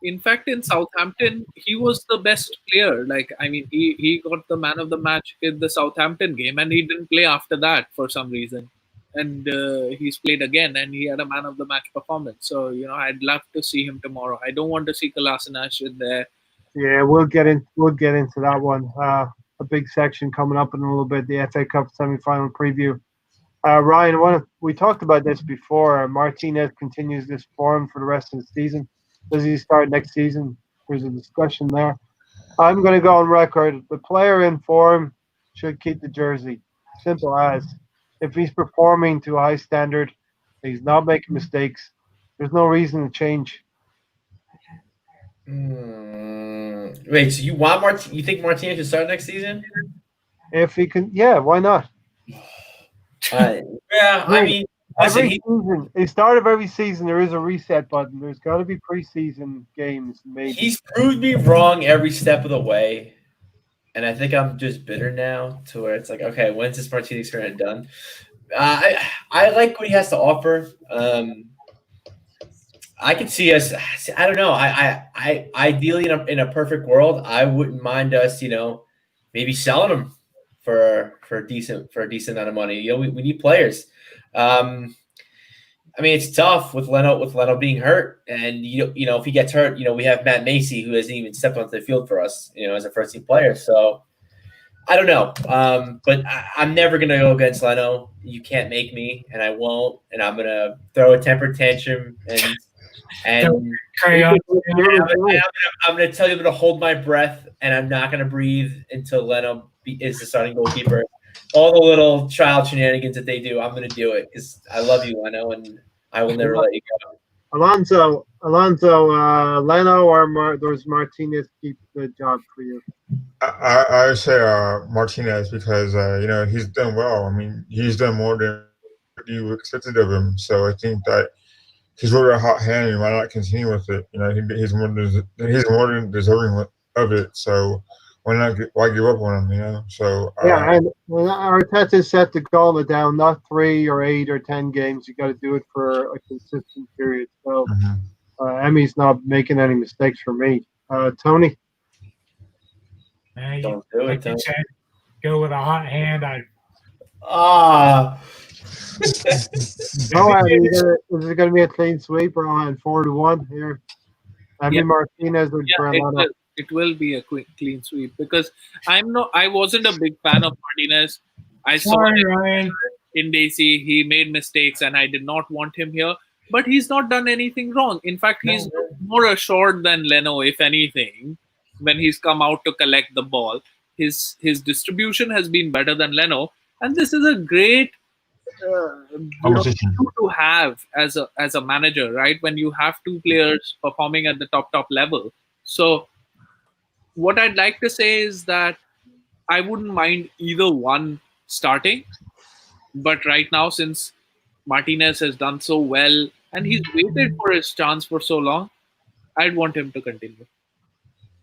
In fact, in Southampton, he was the best player. Like, I mean, he got the man of the match in the Southampton game, and he didn't play after that for some reason. And he's played again, and he had a man of the match performance. So, I'd love to see him tomorrow. I don't want to see Kolasinac in there. Yeah, we'll get into that one. A big section coming up in a little bit. The FA Cup semi-final preview. Ryan, we talked about this before. Martinez continues this form for the rest of the season. Does he start next season? There's a discussion there. I'm going to go on record. The player in form should keep the jersey. Simple as. If he's performing to a high standard, he's not making mistakes, there's no reason to change. Wait, so you think Martinez should start next season? If he can, yeah, why not? Yeah, I mean, every season, the start of every season, there is a reset button. There's got to be preseason games. Maybe he's proved me wrong every step of the way, and I think I'm just bitter now to where it's like, okay, when's this Martinez experiment done? I like what he has to offer. I could see us. I don't know. I ideally in a perfect world, I wouldn't mind us, maybe selling him for a decent amount of money. We need players. I mean, it's tough with Leno being hurt, and if he gets hurt, we have Matt Macy, who hasn't even stepped onto the field for us, as a first team player. So I don't know, but I'm never gonna go against Leno. You can't make me, and I won't. And I'm gonna throw a temper tantrum and I'm gonna tell you to hold my breath, and I'm not gonna breathe until Leno is the starting goalkeeper. All the little child shenanigans that they do, I'm going to do it because I love you, Leno, and I will never let you go. Alonso, Leno or does Martinez keep the job for you? I would say Martinez because he's done well. I mean, he's done more than you expected of him. So I think that he's really a hot hand. He might not continue with it. He's more than deserving of it. So why give up on him? So yeah, and Arteta set the goal down, not 3 or 8 or 10 games. You got to do it for a consistent period. So Emmy's not making any mistakes for me. Tony, don't do it. Tony. Go with a hot hand. is it going to be a clean sweep or 4-1 here? Emmy Martinez or Leno? It will be a clean sweep because I wasn't a big fan of Martinez. I saw him in Daisy. He made mistakes, and I did not want him here. But he's not done anything wrong. In fact, he's more assured than Leno, if anything, when he's come out to collect the ball. His distribution has been better than Leno, and this is a great to have as a manager, right? When you have 2 players performing at the top level. So what I'd like to say is that I wouldn't mind either one starting. But right now, since Martinez has done so well and he's waited for his chance for so long, I'd want him to continue.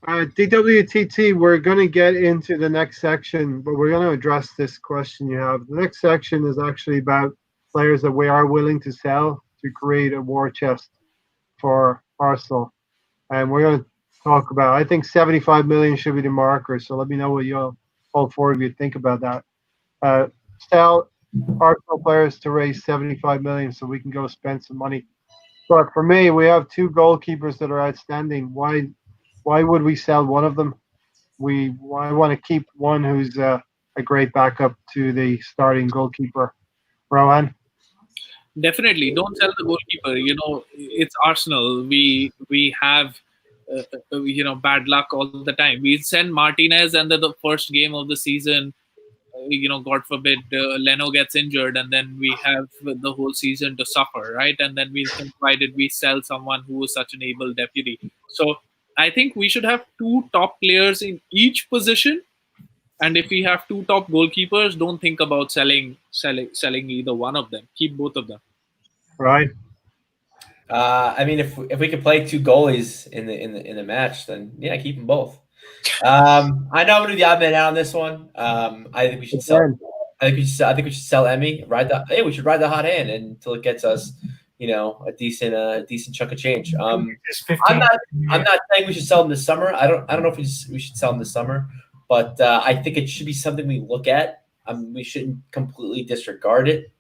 DWTT, we're going to get into the next section, but we're going to address this question you have. The next section is actually about players that we are willing to sell to create a war chest for Arsenal. And we're going to talk about, I think 75 million should be the marker. So let me know what all 4 of you think about that. Sell Arsenal players to raise 75 million so we can go spend some money. But for me, we have 2 goalkeepers that are outstanding. Why would we sell one of them? I want to keep one who's a great backup to the starting goalkeeper. Rohan? Definitely, don't sell the goalkeeper. It's Arsenal. We have bad luck all the time. We send Martinez, and then the first game of the season, God forbid, Leno gets injured, and then we have the whole season to suffer, right? And then we'll think, why did we sell someone who was such an able deputy? So I think we should have two top players in each position. And if we have two top goalkeepers, don't think about selling either one of them. Keep both of them. Right. I mean, if we could play two goalies in the match, then yeah, keep them both. I know I'm gonna do the odd man out on this one. I think we should sell. I think we should sell Emmy. We should ride the hot hand until it gets us, a decent chunk of change. I'm not saying we should sell them this summer. I don't know if we should sell them this summer, but I think it should be something we look at. We shouldn't completely disregard it.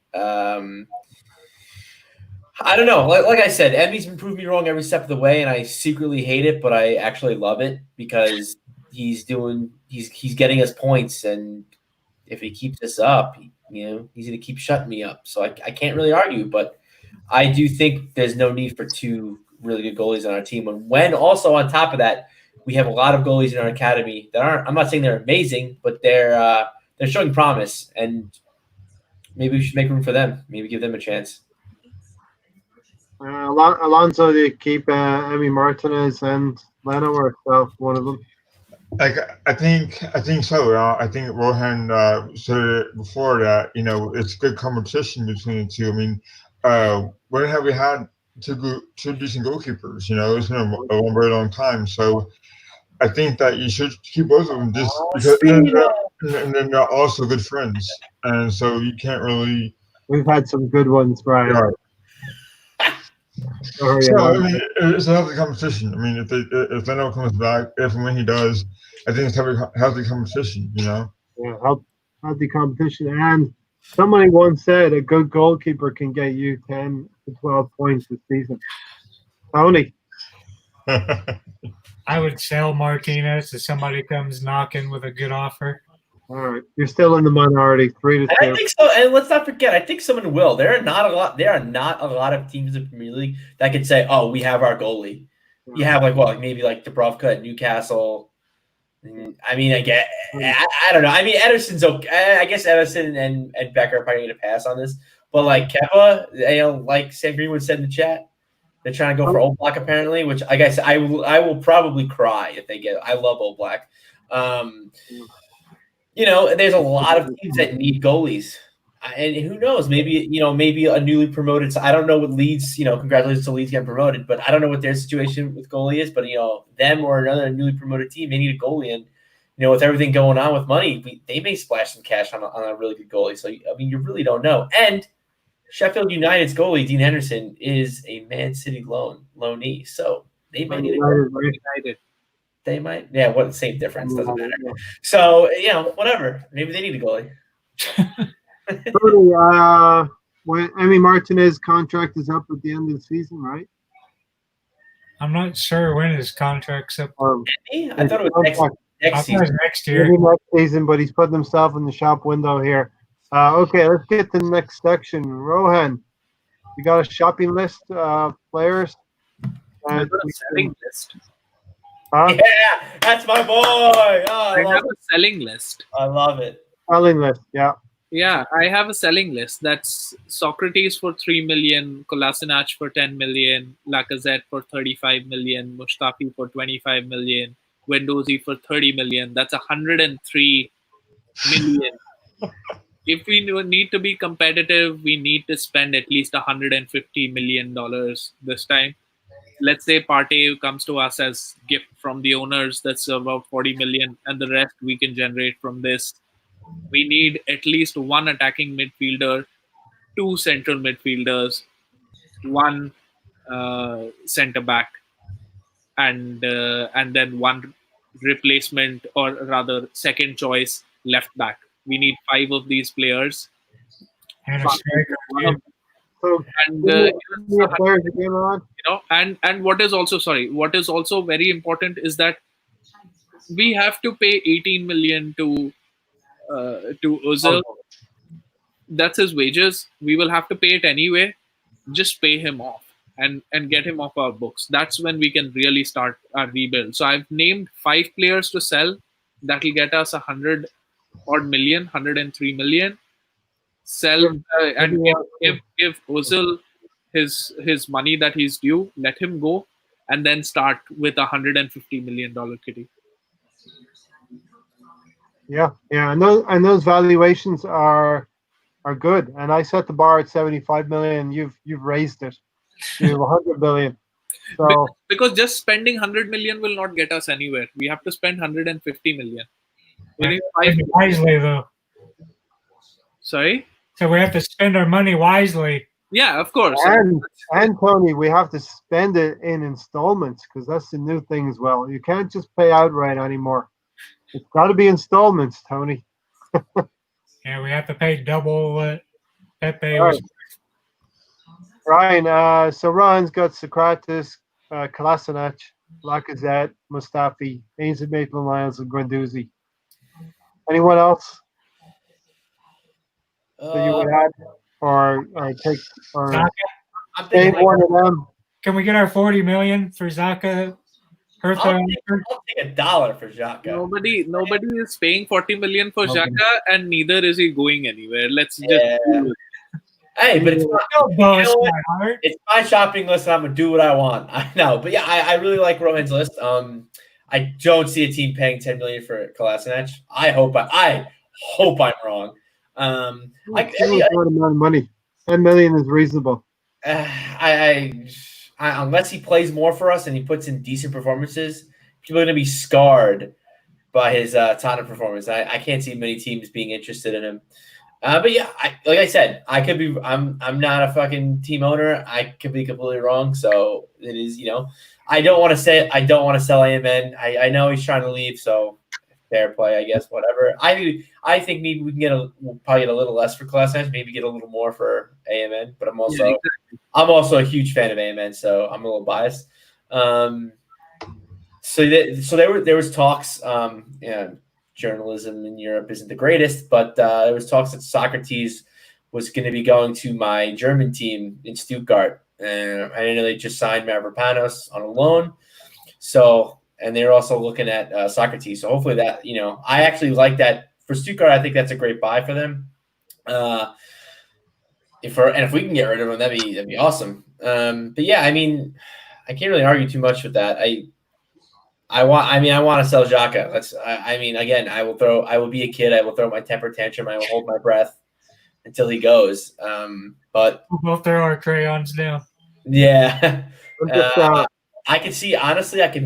I don't know. Like I said, Emmy's been proving me wrong every step of the way, and I secretly hate it, but I actually love it because he's getting us points, and if he keeps this up, he's going to keep shutting me up. So I can't really argue, but I do think there's no need for two really good goalies on our team. And when also on top of that, we have a lot of goalies in our academy that aren't. I'm not saying they're amazing, but they're showing promise, and maybe we should make room for them. Maybe give them a chance. Alonso to keep Emmy Martinez and Leno, or sell one of them. I think so. I think Rohan said it before that it's good competition between the two. I mean, when have we had two decent goalkeepers? It's been a very long time. So I think that you should keep both of them just because and then they're also good friends, and so you can't really. We've had some good ones, Brian. Right. So I mean, it's a healthy competition. I mean, if Leno comes back, if and when he does, I think it's healthy competition. Yeah, healthy competition. And somebody once said a good goalkeeper can get you 10 to 12 points this season. Tony. I would sell Martinez if somebody comes knocking with a good offer. All right, you're still in the minority, 3-2. I think so, and let's not forget. I think someone will. There are not a lot of teams in the Premier League that could say, "Oh, we have our goalie." You have maybe Dubravka at Newcastle. I mean, I don't know. I mean, Ederson's okay. I guess Ederson and Becker are probably going to pass on this, but Kepa, like Sam Greenwood said in the chat, they're trying to go for Oblak apparently, which I guess I will probably cry if they get. I love Oblak. There's a lot of teams that need goalies, and who knows? Maybe a newly promoted. I don't know what Leeds. Congratulations to Leeds getting promoted, but I don't know what their situation with goalie is. But them or another newly promoted team, they need a goalie, and with everything going on with money, they may splash some cash on a really good goalie. So I mean, you really don't know. And Sheffield United's goalie Dean Henderson is a Man City loanee, so they might need a goalie. They might, what same difference, doesn't matter. So whatever. Maybe they need a goalie. When Emmy Martinez's contract is up at the end of the season, right? I'm not sure when his contract's up. I thought it was next season. Next year. Maybe next season, but he's putting himself in the shop window here. Okay, let's get to the next section. Rohan, you got a shopping list of players? I got a selling list. Huh? Yeah, that's my boy. Oh, I have a selling list. I love it. Selling list, yeah. Yeah, I have a selling list. That's Socrates for 3 million, Kolasinac for 10 million, Lacazette for 35 million, Mustafi for 25 million, Guendouzi for 30 million. That's 103 million. If we need to be competitive, we need to spend at least $150 million this time. Let's say Partey comes to us as gift from the owners. That's about 40 million, and the rest we can generate from this. We need at least one attacking midfielder, 2 central midfielders, 1 centre back, and then 1 replacement, or rather second choice left back. We need 5 of these players. And a striker. So, And players again on? and what is also very important is that we have to pay 18 million to Ozil. That's his wages. We will have to pay it anyway. just pay him off and get him off our books. That's when we can really start our rebuild. So I've named 5 players to sell. That'll get us 103 million. Sell and give Ozil his money that he's due. Let him go, and then start with $150 million kitty. Yeah, and those valuations are good. And I set the bar at 75 million. You've raised it. You have 100 million. So because just spending 100 million will not get us anywhere. We have to spend 150 million. Wisely though. Sorry. So we have to spend our money wisely. Yeah, of course. And Tony, we have to spend it in installments because that's the new thing as well. You can't just pay outright anymore. It's got to be installments, Tony. Yeah, we have to pay double what Pepe was. Ryan, so Ryan's got Socrates, Kolasinac, Lacazette, Mustafi, Ainsley Maitland-Niles, and Guendouzi. Anyone else that you would add or take or save one of them? Can we get our 40 million for Xhaka? I'll take $1 for Xhaka. Nobody is paying 40 million for Xhaka, and neither is he going anywhere. Let's just. Hey, but it's my shopping list, and I'm gonna do what I want. I know, but yeah, I really like Rohan's list. I don't see a team paying 10 million for Kolasinac. I hope I'm wrong. That's a lot of money. 10 million is reasonable. Unless he plays more for us and he puts in decent performances, people are going to be scarred by his Tottenham performance. I can't see many teams being interested in him. But yeah, like I said, I could be. I'm not a fucking team owner. I could be completely wrong. So it is. I don't want to say I don't want to sell AMN. I know he's trying to leave. So fair play, I guess. Whatever. I think maybe we can we'll probably get a little less for Kolasinac, maybe get a little more for AMN. But I'm also a huge fan of AMN, so I'm a little biased. So there was talks. Journalism in Europe isn't the greatest, but there was talks that Socrates was going to be going to my German team in Stuttgart, and I didn't know they just signed Mavropanos on a loan. So, and they're also looking at Socrates. So hopefully that I actually like that for Stuttgart. I think that's a great buy for them. If we can get rid of him, that'd be awesome. But yeah, I mean, I can't really argue too much with that. I want to sell Xhaka. Again, I will be a kid. I will throw my temper tantrum. I will hold my breath until he goes. But we'll both throw our crayons down. Yeah. I can see, honestly, I can't,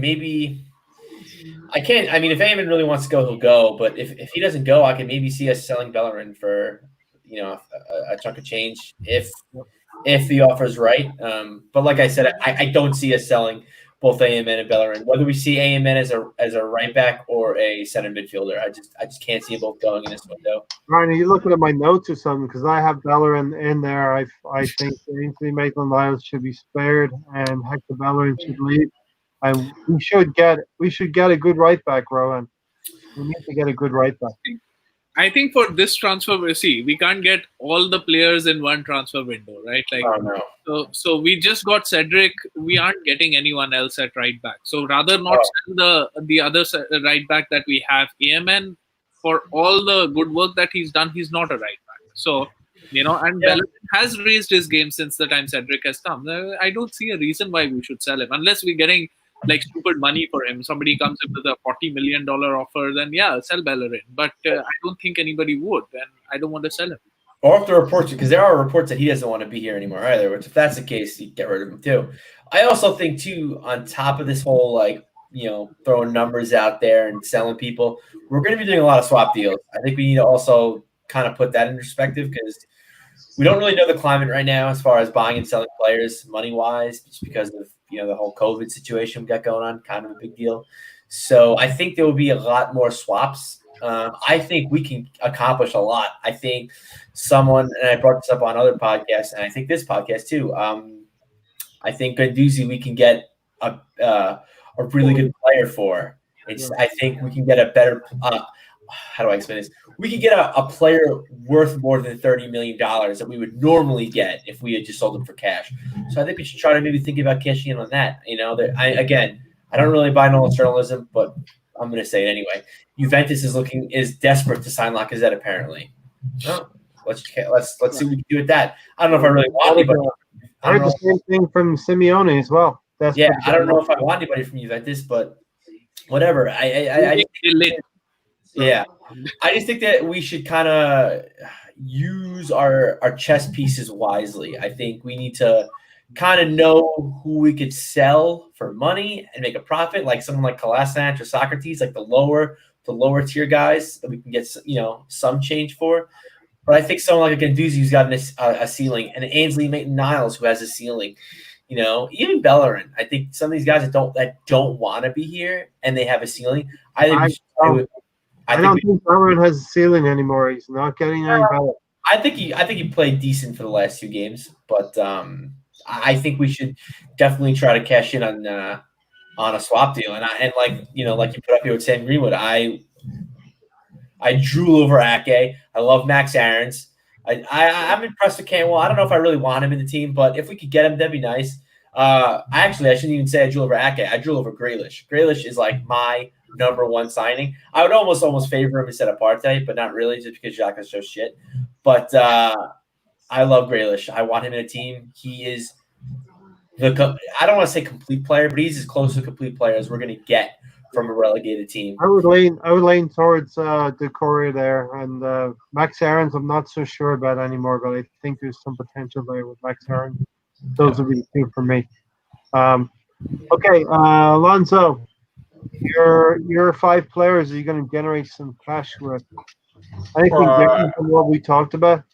I mean, if Eamon really wants to go, he'll go. But if he doesn't go, I can maybe see us selling Bellerin for, a chunk of change if the offer is right. But like I said, I don't see us selling both AMN and Bellerin. Whether we see AMN as a right back or a center midfielder, I just can't see both going in this window. Ryan, are you looking at my notes or something? Because I have Bellerin in there. I think Ainsley Maitland-Niles should be spared and Hector Bellerin should leave. And we should get a good right back, Rowan. We need to get a good right back. I think for this transfer, we can't get all the players in one transfer window, right? So we just got Cedric. We aren't getting anyone else at right back. So rather not sell the other right back that we have. AMN, for all the good work that he's done, he's not a right back. So, Bellerin has raised his game since the time Cedric has come. I don't see a reason why we should sell him unless we're getting stupid money for him. Somebody comes in with a $40 million offer, then sell Bellerin. But I don't think anybody would, and I don't want to sell him. Or if the reports, because there are reports that he doesn't want to be here anymore either, which if that's the case, you get rid of him too. I also think too, on top of this whole throwing numbers out there and selling people, we're going to be doing a lot of swap deals. I think we need to also kind of put that in perspective because we don't really know the climate right now as far as buying and selling players money-wise, just because of the whole COVID situation we got going on, kind of a big deal. So I think there will be a lot more swaps. I think we can accomplish a lot. I think and I brought this up on other podcasts, and I think this podcast too. I think Guendouzi we can get a really good player for. I think we can get a better how do I explain this? We could get a player worth more than $30 million that we would normally get if we had just sold him for cash. So I think we should try to maybe think about cashing in on that. You know, I don't really buy Nolan journalism, but I'm going to say it anyway. Juventus is desperate to sign Lacazette apparently. No, let's see what we can do with that. I don't know if I really want anybody. I heard the same thing from Simeone as well. Yeah, I don't know if I want anybody from Juventus, but whatever. I just think that we should kind of use our chess pieces wisely. I think we need to kind of know who we could sell for money and make a profit, like someone like Kolasinac or Socrates, like the lower tier guys that we can get some change for. But I think someone like a Guendouzi who's got a ceiling, and Ainsley Maitland-Niles who has a ceiling. Even Bellerin. I think some of these guys that don't want to be here and they have a ceiling. I don't think Bellerin has a ceiling anymore. He's not getting any better. I think he played decent for the last 2 games, but I think we should definitely try to cash in on a swap deal. And like you put up here with Sam Greenwood, I drool over Ake. I love Max Aarons. I'm impressed with Canwell. I don't know if I really want him in the team, but if we could get him, that'd be nice. I shouldn't even say I drool over Ake. I drool over Grealish. Grealish is like my number 1 signing. I would almost favor him instead of Partey, but not really, just because Xhaka is so shit. But I love Grealish. I want him in a team. He is I don't want to say complete player, but he's as close to a complete player as we're going to get from a relegated team. I would lean towards Decore there, and Max Aarons I'm not so sure about anymore, but I think there's some potential there with Max Aarons. Those would be the 2 for me. Okay, Alonso, your 5 players are you going to generate some cash with? Anything different from what we talked about?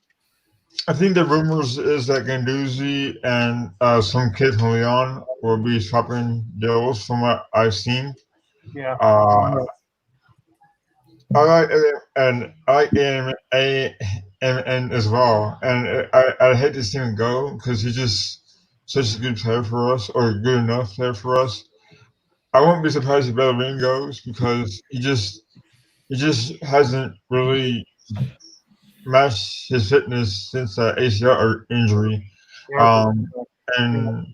I think the rumors is that Guendouzi and some kid from Leon will be swapping deals from what I've seen. Yeah. I like AMN as well, and I hate to see him go because he's just such a good player for us, or good enough player for us. I won't be surprised if Bellerin goes because he just hasn't really matched his fitness since the ACL injury. And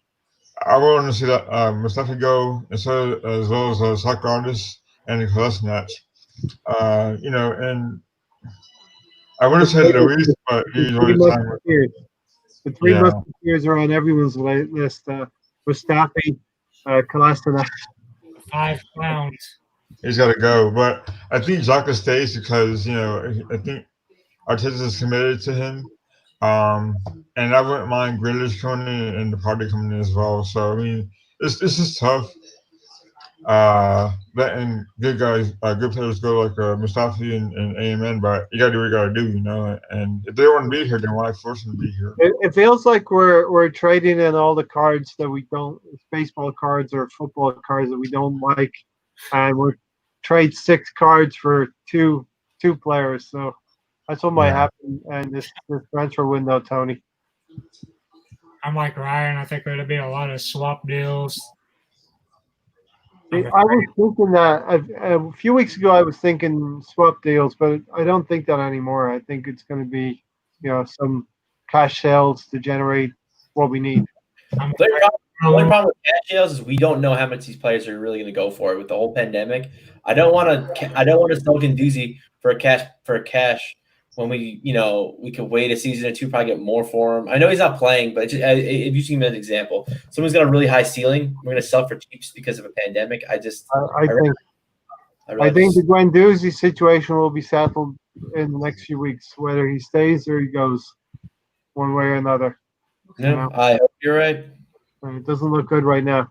I want to see that Mustafi go, as well as Socrates and Kolasinac. And I wouldn't say Luis, but he's already signed. The 3 Musketeers are on everyone's list. Mustafi, Kolasinac. 5 clowns. He's got to go, but I think Xhaka stays because I think Arteta is committed to him. And I wouldn't mind Grealish coming in and the party coming in as well. So I mean, this is tough. Letting good guys, good players go like Mustafi and AMN, but you gotta do what you gotta do, And if they want to be here, then why force them to be here? It feels like we're trading in all the cards that we don't, baseball cards or football cards that we don't like, and we're trade 6 cards for two players. So that's what might happen in this transfer window, Tony. I'm like Ryan. I think there'll be a lot of swap deals. I was thinking that a few weeks ago. I was thinking swap deals, but I don't think that anymore. I think it's going to be, some cash sales to generate what we need. The only problem with cash sales is we don't know how much these players are really going to go for with the whole pandemic. I don't want to sell Guendouzi for cash when we could wait a season or 2, probably get more for him. I know he's not playing, but if you see him as an example, someone's got a really high ceiling, we're going to sell for cheap because of a pandemic. I think the Guendouzi situation will be settled in the next few weeks, whether he stays or he goes, one way or another. Yeah, I hope you're right. It doesn't look good right now.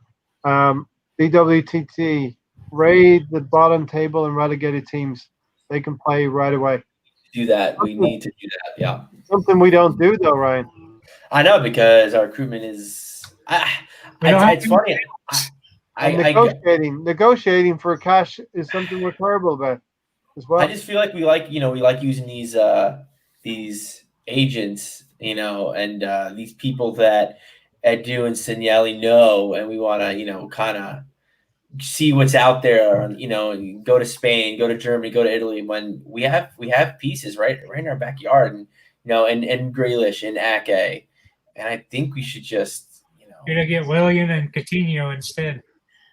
DWTT, raid the bottom table and relegated teams. They can play right away. Do that. We need to do that. Yeah. Something we don't do though, Ryan. I know, because our recruitment is. It's funny. Negotiating for cash is something we're terrible about as well. I just feel like we like using these agents, and these people that Edu and Signelli know, and we want to kind of see what's out there, and go to Spain, go to Germany, go to Italy when we have pieces right in our backyard, and Grealish and Ake, and I think we should just You're gonna get William and Coutinho instead.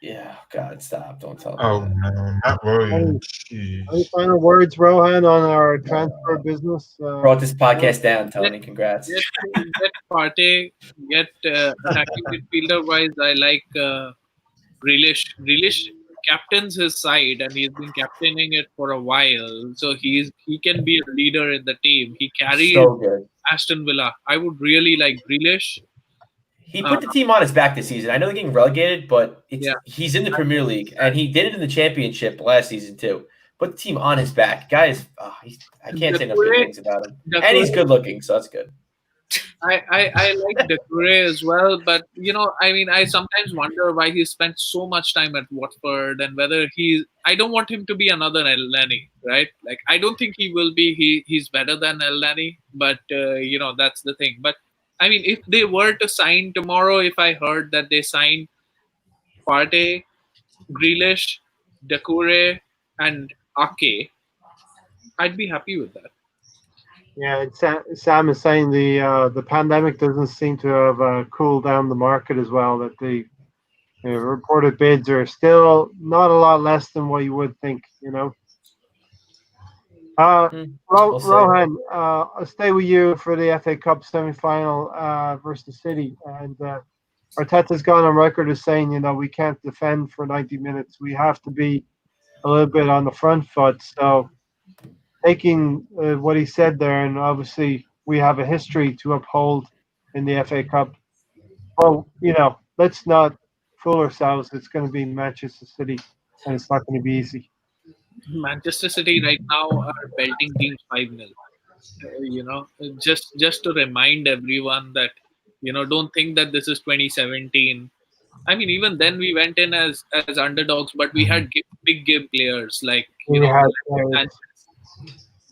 yeah, God, stop! Don't tell me Oh that. no, not William. Any Jeez. final words, Rohan, on our transfer business? Brought this podcast down, Tony. Congrats. Get Partey, get attacking midfielder wise. I like Grealish. Grealish captains his side, and he's been captaining it for a while. So he can be a leader in the team. He carries So good. Aston Villa. I would really like Grealish. He put the team on his back this season. I know they're getting relegated, but Yeah. he's in the Premier League, and he did it in the Championship last season too. Put the team on his back. Guys, I can't say enough good things about him. And he's good looking, so that's good. I like Decore as well, but I sometimes wonder why he spent so much time at Watford and whether I don't want him to be another Elneny, right? Like I don't think he will be. He's better than Elneny, but that's the thing. But I mean, if they were to sign tomorrow, if I heard that they signed Partey, Grealish, Decore, and Ake, I'd be happy with that. Yeah, Sam is saying the pandemic doesn't seem to have cooled down the market as well. That the reported bids are still not a lot less than what you would think. Rohan, I'll stay with you for the FA Cup semi-final versus City, and Arteta's gone on record as saying, we can't defend for 90 minutes. We have to be a little bit on the front foot. So, taking what he said there, and obviously we have a history to uphold in the FA Cup. Well, let's not fool ourselves. It's going to be Manchester City, and it's not going to be easy. Manchester City right now are belting teams 5-0. Just to remind everyone that don't think that this is 2017. I mean, even then we went in as underdogs, but we had big game players like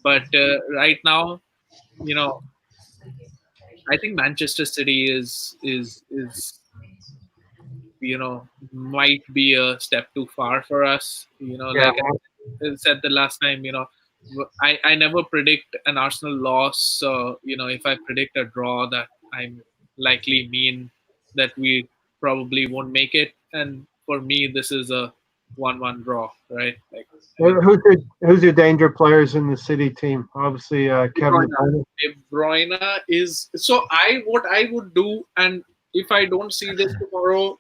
But right now, I think Manchester City is might be a step too far for us. Like I said the last time, I never predict an Arsenal loss. So if I predict a draw, that I'm likely mean that we probably won't make it. And for me, this is a 1-1 draw, right? Like, who's your danger players in the City team? Obviously, Kevin De Bruyne is. So what I would do, and if I don't see this tomorrow,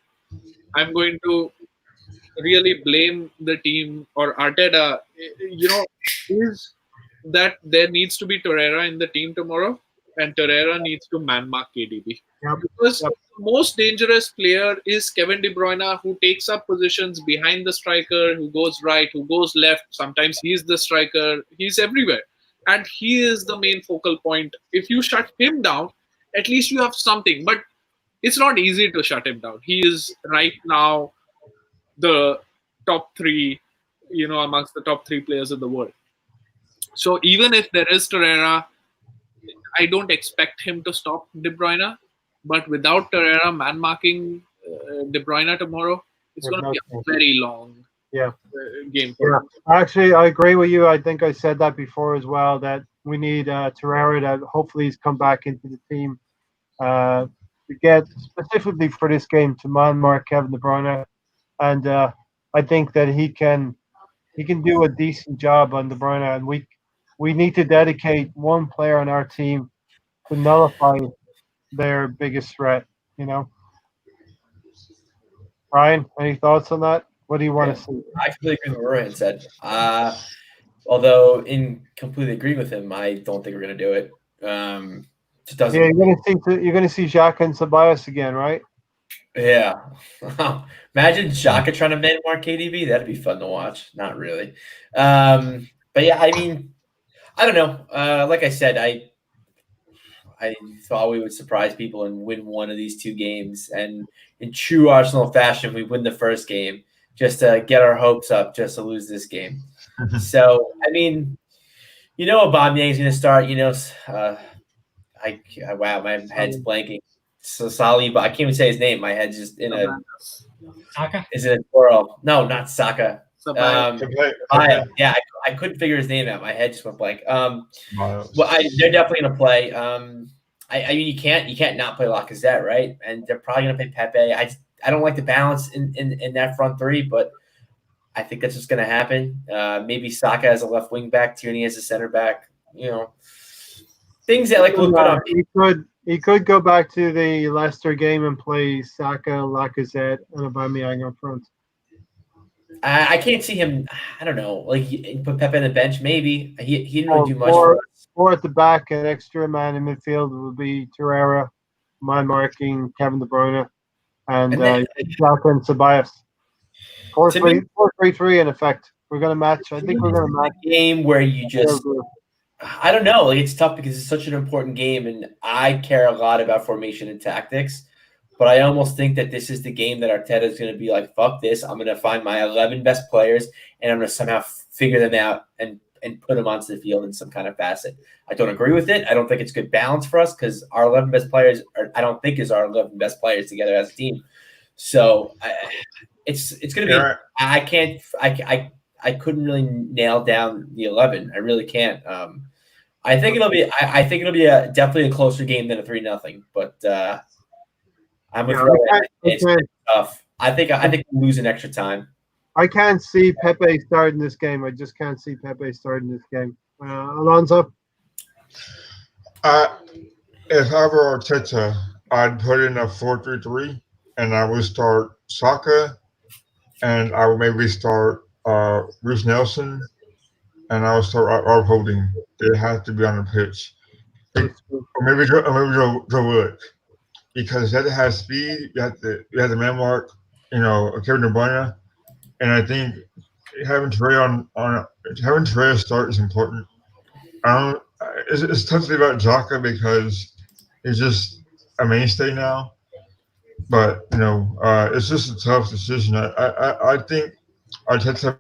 I'm going to really blame the team or Arteta. Is that there needs to be Torreira in the team tomorrow, and Torreira needs to man mark KDB. Because the most dangerous player is Kevin De Bruyne, who takes up positions behind the striker, who goes right, who goes left. Sometimes he's the striker. He's everywhere. And he is the main focal point. If you shut him down, at least you have something. But it's not easy to shut him down. He is right now the top 3, amongst the top 3 players in the world. So even if there is Torreira, I don't expect him to stop De Bruyne. But without Torreira man marking De Bruyne tomorrow, it's going to be a very long game. Actually, I agree with you. I think I said that before as well, that we need Torreira that hopefully he's come back into the team to get specifically for this game to man mark Kevin De Bruyne. And I think that he can do a decent job on De Bruyne, and we need to dedicate one player on our team to nullify their biggest threat. Ryan, any thoughts on that? What do you want to see? I completely agree with what Ryan said. Although completely agree with him, I don't think we're going to do it. Just doesn't. Yeah, you're going to see Xhaka and Ceballos again, right? Yeah. Imagine Xhaka trying to man mark KDB. That'd be fun to watch. Not really. But yeah, I mean, I don't know. Like I said, I thought we would surprise people and win one of these 2 games. And in true Arsenal fashion, we win the first game just to get our hopes up, just to lose this game. So, I mean, Aubameyang's going to start, wow, my head's blanking. So Saliba, I can't even say his name. My head's just in a Saka? Is it a plural? No, not Saka. Ceballos. Yeah, I couldn't figure his name out. My head just went blank. Miles. Well, they're definitely going to play. I mean, you can't not play Lacazette, right? And they're probably going to play Pepe. I don't like the balance in that front three, but I think that's what's going to happen. Maybe Saka as a left wing back, Tierney as a center back. You know, things that like look good on. He could go back to the Leicester game and play Saka, Lacazette, and Aubameyang up front. I can't see him. I don't know. Like put Pepe on the bench, maybe. He didn't really do much. Or at the back, an extra man in midfield would be Torreira, man marking Kevin De Bruyne, and Saka and Ceballos. 4-3-3 in effect. We're going to match. I think we're going to match a game where you just. I don't know. Like it's tough because it's such an important game, and I care a lot about formation and tactics. But I almost think that this is the game that Arteta is going to be like, "Fuck this! I'm going to find my 11 best players, and I'm going to somehow figure them out and put them onto the field in some kind of facet." I don't agree with it. I don't think it's good balance for us because our 11 best players, I don't think, is our 11 best players together as a team. So it's going to be. I couldn't really nail down the 11. I really can't. I think it'll be. I think it'll be definitely a closer game than a 3-0. But I'm with it's tough. I think we'll lose in extra time. I can't see Pepe starting this game. I just can't see Pepe starting this game. Alonso? If I were Arteta, I'd put in a 4-3-3, and I would start Saka, and I would maybe start Bruce Nelson, and I would start Rob Holding. They have to be on the pitch. Or maybe Joe Willock. Because that has speed, you have the man mark, Kevin De Bruyne, and I think having Torreira start is important. It's tough to say about Xhaka because he's just a mainstay now, but it's just a tough decision. I think Arteta.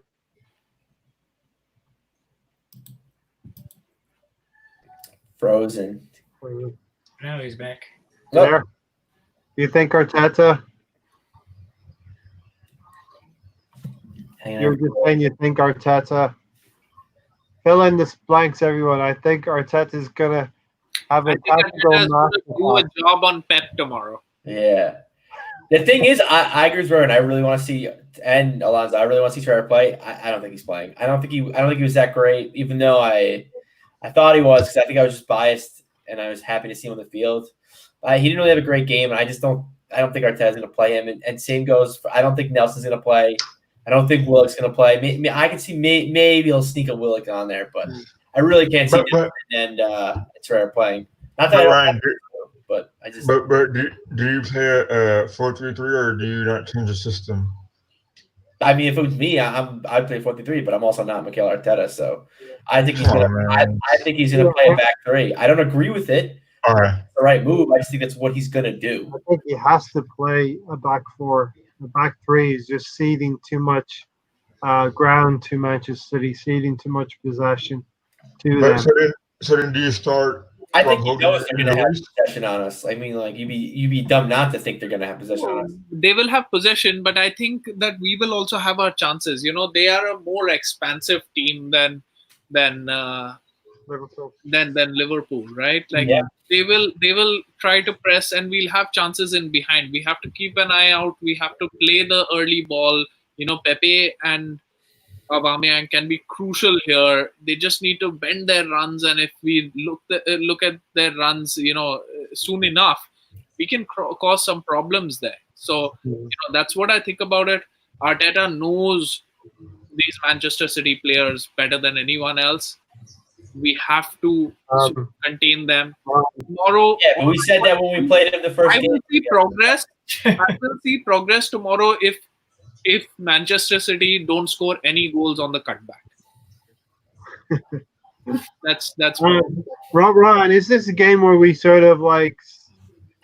Frozen. Now he's back. There. Do you think Arteta? You're just saying you think Arteta. Fill in the blanks, everyone. I think Arteta's gonna have a tactical do a job on Pep tomorrow. Yeah. The thing is, I agree with Rowan. I really want to see, and Alonso, I really want to see Torreira play. I don't think he's playing. I don't think he was that great, even though I thought he was, because I think I was just biased and I was happy to see him on the field. He didn't really have a great game, and I don't think Arteta's going to play him. And same goes I don't think Nelson's going to play. I don't think Willock's going to play. Maybe, I can see maybe he'll sneak a Willock on there, but I really can't see him and Torreira playing. Not that Ryan, but I just. But do you play a 4-3-3 or do you not change the system? I mean, if it was me, I'd play 4-3-3, but I'm also not Mikel Arteta, so I think he's gonna play a back three. I don't agree with it. All right. The right move. I just think that's what he's gonna do. I think he has to play a back four. The back three is just ceding too much ground to Manchester City, ceding too much possession to them. So then do you start? I think he knows they're going to have possession on us. I mean, like you'd be dumb not to think they're going to have possession on us. They will have possession, but I think that we will also have our chances. They are a more expansive team than Liverpool. Than Liverpool, right? Like they will try to press, and we'll have chances in behind. We have to keep an eye out. We have to play the early ball. Pepe and Aubameyang can be crucial here. They just need to bend their runs, and if we look at their runs, soon enough, we can cause some problems there. So that's what I think about it. Arteta knows these Manchester City players better than anyone else. We have to contain them. Tomorrow, but we said that when we played him the first game. I will see progress. I will see progress tomorrow if Manchester City don't score any goals on the cutback. that's Ryan, is this a game where we sort of like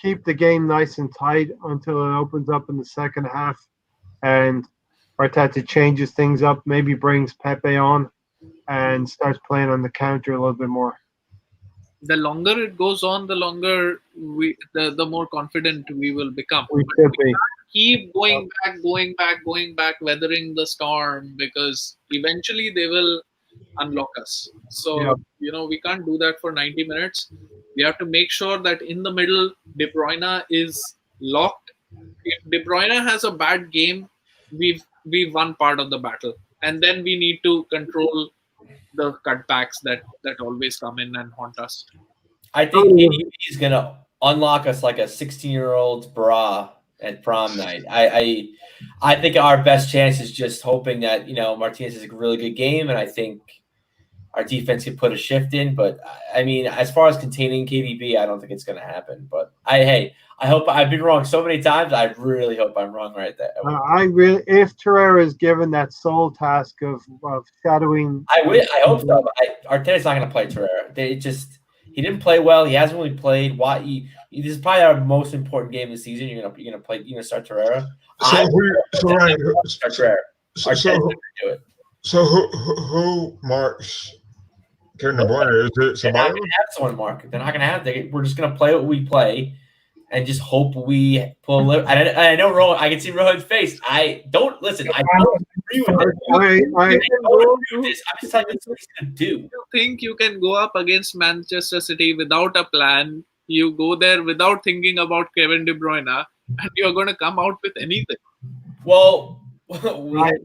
keep the game nice and tight until it opens up in the second half and Arteta changes things up, maybe brings Pepe on and starts playing on the counter a little bit more? The longer it goes on, the longer the more confident we will become. We should be. keep going back, weathering the storm, because eventually they will unlock us. So, we can't do that for 90 minutes. We have to make sure that in the middle, De Bruyne is locked. If De Bruyne has a bad game, we've won part of the battle. And then we need to control the cutbacks that always come in and haunt us. I think KDB is going to unlock us like a 16-year-old's bra at prom night. I think our best chance is just hoping that, Martinez has a really good game, and I think our defense can put a shift in. But, I mean, as far as containing KDB, I don't think it's going to happen. But, I hope I've been wrong so many times. I really hope I'm wrong right there. If Torreira is given that sole task of shadowing. I hope so. Arteta's not going to play Torreira. He didn't play well. He hasn't really played. This is probably our most important game of the season. You're gonna start Torreira. So who marks Kevin De Bruyne? Is it somebody? They're not gonna have someone mark. They're not gonna have. We're just gonna play what we play, and just hope we pull. I know Rowan. I can see Rowan's face. I don't listen. I don't agree with it. I don't agree with this. I'm just telling you what he's gonna do. You think you can go up against Manchester City without a plan? You go there without thinking about Kevin De Bruyne, and you're going to come out with anything. Well, we had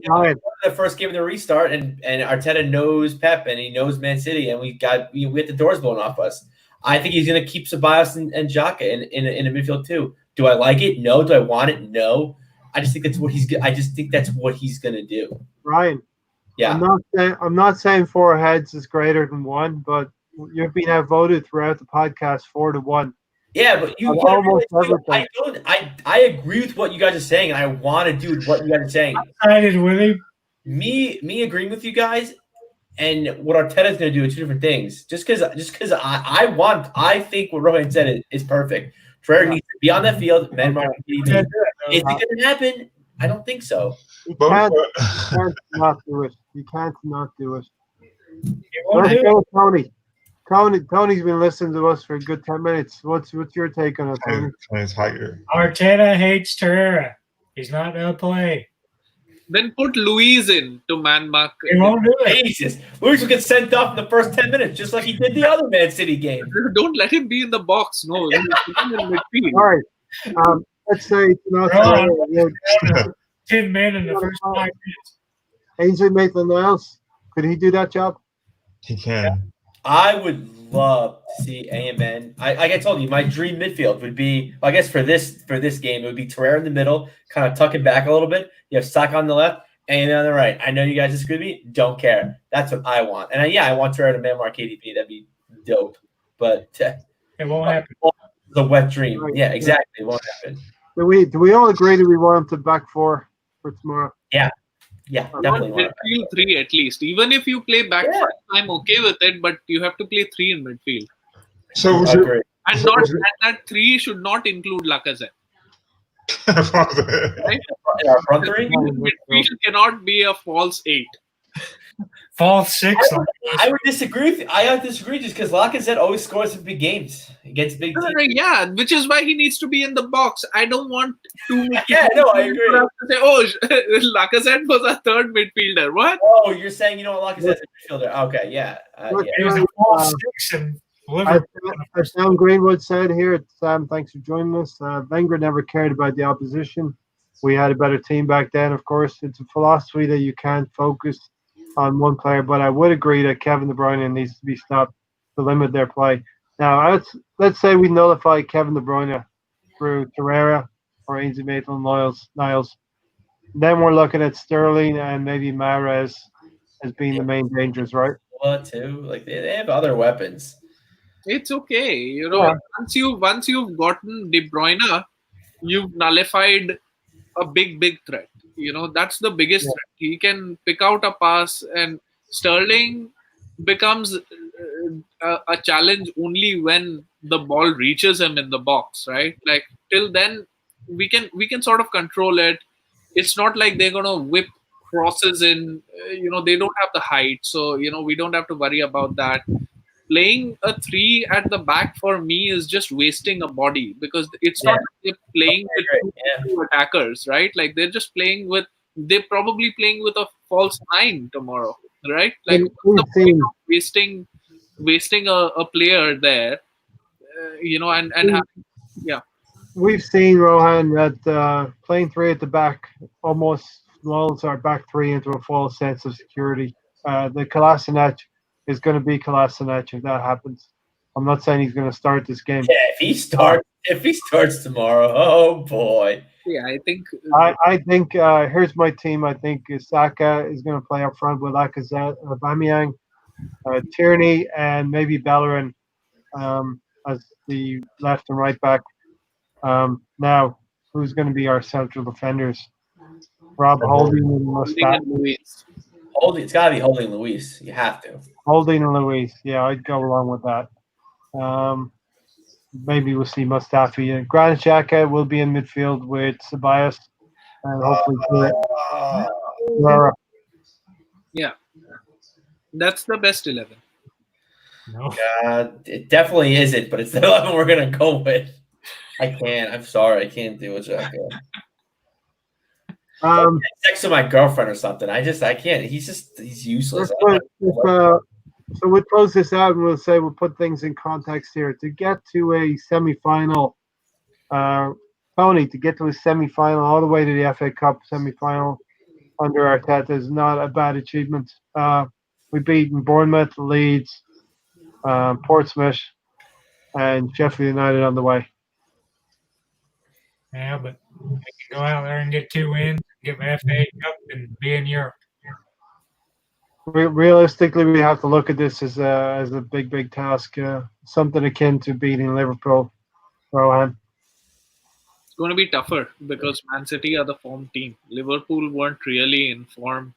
the first game of the restart, and Arteta knows Pep, and he knows Man City, and we had the doors blown off us. I think he's going to keep Ceballos and Xhaka in the midfield too. Do I like it? No. Do I want it? No. I just think that's what he's going to do. Ryan. Yeah. I'm not saying 4 heads is greater than 1, but you've been outvoted throughout the podcast 4-1. Yeah, but I agree with what you guys are saying, and I want to do what you guys are saying. I did with him. Me agreeing with you guys and what Arteta's going to do are 2 different things. Just because I think what Rohan said is perfect. Torreira needs to be on that field. Is it going to happen? I don't think so. You can't not do it. You can't not do it. Let's go, Tony. Tony's been listening to us for a good 10 minutes. What's your take on it, Tony? Arteta hates Torreira. He's not going to play. Then put Luis in to man mark. He won't do it. Jesus. Luis will get sent off in the first 10 minutes, just like he did the other Man City game. Don't let him be in the box. No, he's in midfield. All right. Let's say it's not 10 men in the first 5 minutes. Ainsley Maitland-Niles, could he do that job? He can. I would love to see AMN. Like I told you, my dream midfield would be, I guess for this game, it would be Torreira in the middle, kind of tucking back a little bit. You have Saka on the left, and on the right. I know you guys disagree with me. Don't care. That's what I want. And I want Torreira to man mark KDB. That'd be dope. But it won't happen. It's a wet dream. Yeah, exactly. It won't happen. Do we all agree that we want him to back 4 for tomorrow? Yeah. Yeah, definitely. Midfield 3 at least. Even if you play back 5, I'm okay with it, but you have to play 3 in midfield. So that 3 should not include Lacazette. Right? Our front 3? Midfield cannot be a false 8. False 6. I would disagree with you. I have to disagree just because Lacazette always scores in big games against big teams. Yeah, which is why he needs to be in the box. I don't want 2 midfielders. Yeah, no, I agree. To say, Lacazette was a 3rd midfielder. What? Oh, you're saying you don't want Lacazette's a midfielder. Okay, yeah. It was a false 6 and as Sam Greenwood said here, Sam, thanks for joining us. Wenger never cared about the opposition. We had a better team back then, of course. It's a philosophy that you can't focus on one player, but I would agree that Kevin De Bruyne needs to be stopped to limit their play. Now, let's say we nullify Kevin De Bruyne through Torreira or Ainsley Maitland-Niles. Then we're looking at Sterling and maybe Mahrez as being the main dangers, right? What too? Like they have other weapons. It's okay, Once you've gotten De Bruyne, you've nullified a big threat. That's the biggest threat. He can pick out a pass, and Sterling becomes a challenge only when the ball reaches him in the box, right? Like till then, we can sort of control it. It's not like they're gonna whip crosses in. They don't have the height, so we don't have to worry about that. playing a 3 at the back for me is just wasting a body, because it's not like they're playing with two attackers, right? Like they're probably playing with a false 9 tomorrow, right? Like what's the point of wasting a player there, and having, We've seen, Rohan, that playing 3 at the back almost lulls our back 3 into a false sense of security. The Kolasinac is going to be Kolasinac if that happens. I'm not saying he's going to start this game. Yeah, if he starts tomorrow, oh boy. Yeah, I think. I think here's my team. I think Saka is going to play up front with Lacazette, Aubameyang, Tierney, and maybe Bellerin as the left and right back. Now, who's going to be our central defenders? Rob Holding and Mustafi. It's got to be Holding Luis. You have to. Holding and Luis. Yeah, I'd go along with that. Maybe we'll see Mustafi. And Granit Xhaka will be in midfield with Ceballos. And hopefully Rara. Yeah. That's the best 11. No. It definitely isn't, but it's the 11 we're going to go with. I can't. I'm sorry. I can't do it, Xhaka. Next to my girlfriend or something. I can't. He's useless. So we'll close this out and we'll put things in context here. To get to a semi-final, Tony, to get to a semi-final all the way to the FA Cup semi-final under Arteta is not a bad achievement. We've beaten Bournemouth, Leeds, Portsmouth, and Sheffield United on the way. Yeah, but we can go out there and get 2 wins, get my FA Cup, and be in Europe. Realistically, we have to look at this as a big task, something akin to beating Liverpool. Rohan. It's going to be tougher because Man City are the form team. Liverpool weren't really in form.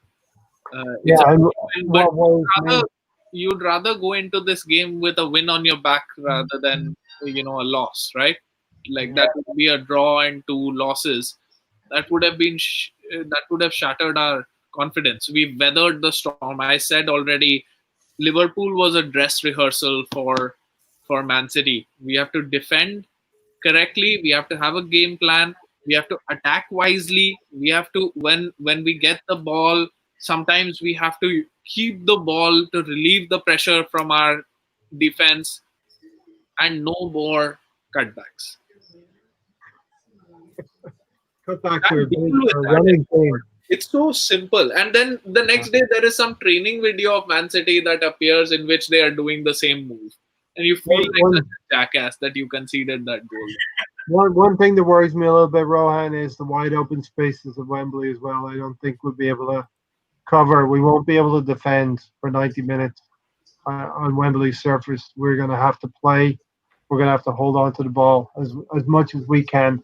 You'd rather go into this game with a win on your back rather than a loss, right? Like that would be a draw and 2 losses. That would have shattered our confidence. We weathered the storm. I said already, Liverpool was a dress rehearsal for Man City. We have to defend correctly. We have to have a game plan. We have to attack wisely. We have to, when we get the ball, sometimes we have to keep the ball to relieve the pressure from our defense, and no more cutbacks. Cutbacks are a running thing. It's so simple. And then the next day, there is some training video of Man City that appears in which they are doing the same move. And you feel like a jackass that you conceded that goal. One thing that worries me a little bit, Rohan, is the wide open spaces of Wembley as well. I don't think we'll be able to cover. We won't be able to defend for 90 minutes on Wembley's surface. We're going to have to play. We're going to have to hold on to the ball as much as we can.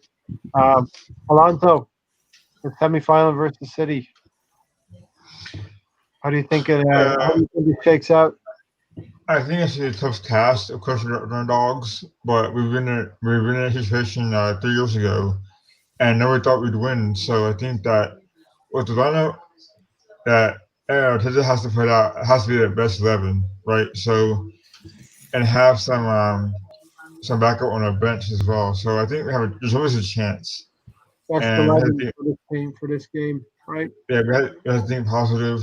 Alonso, the semi-final versus City. How do you think it shakes out? I think it's a tough task. Of course, we're dogs, but we've been in a situation 3 years ago, and never thought we'd win. So I think that with the lineup that Arteta has to put out, it has to be the best 11, right? So, and have some backup on our bench as well. So I think there's always a chance. That's the 11 for this game, right? Yeah, we have to think positive.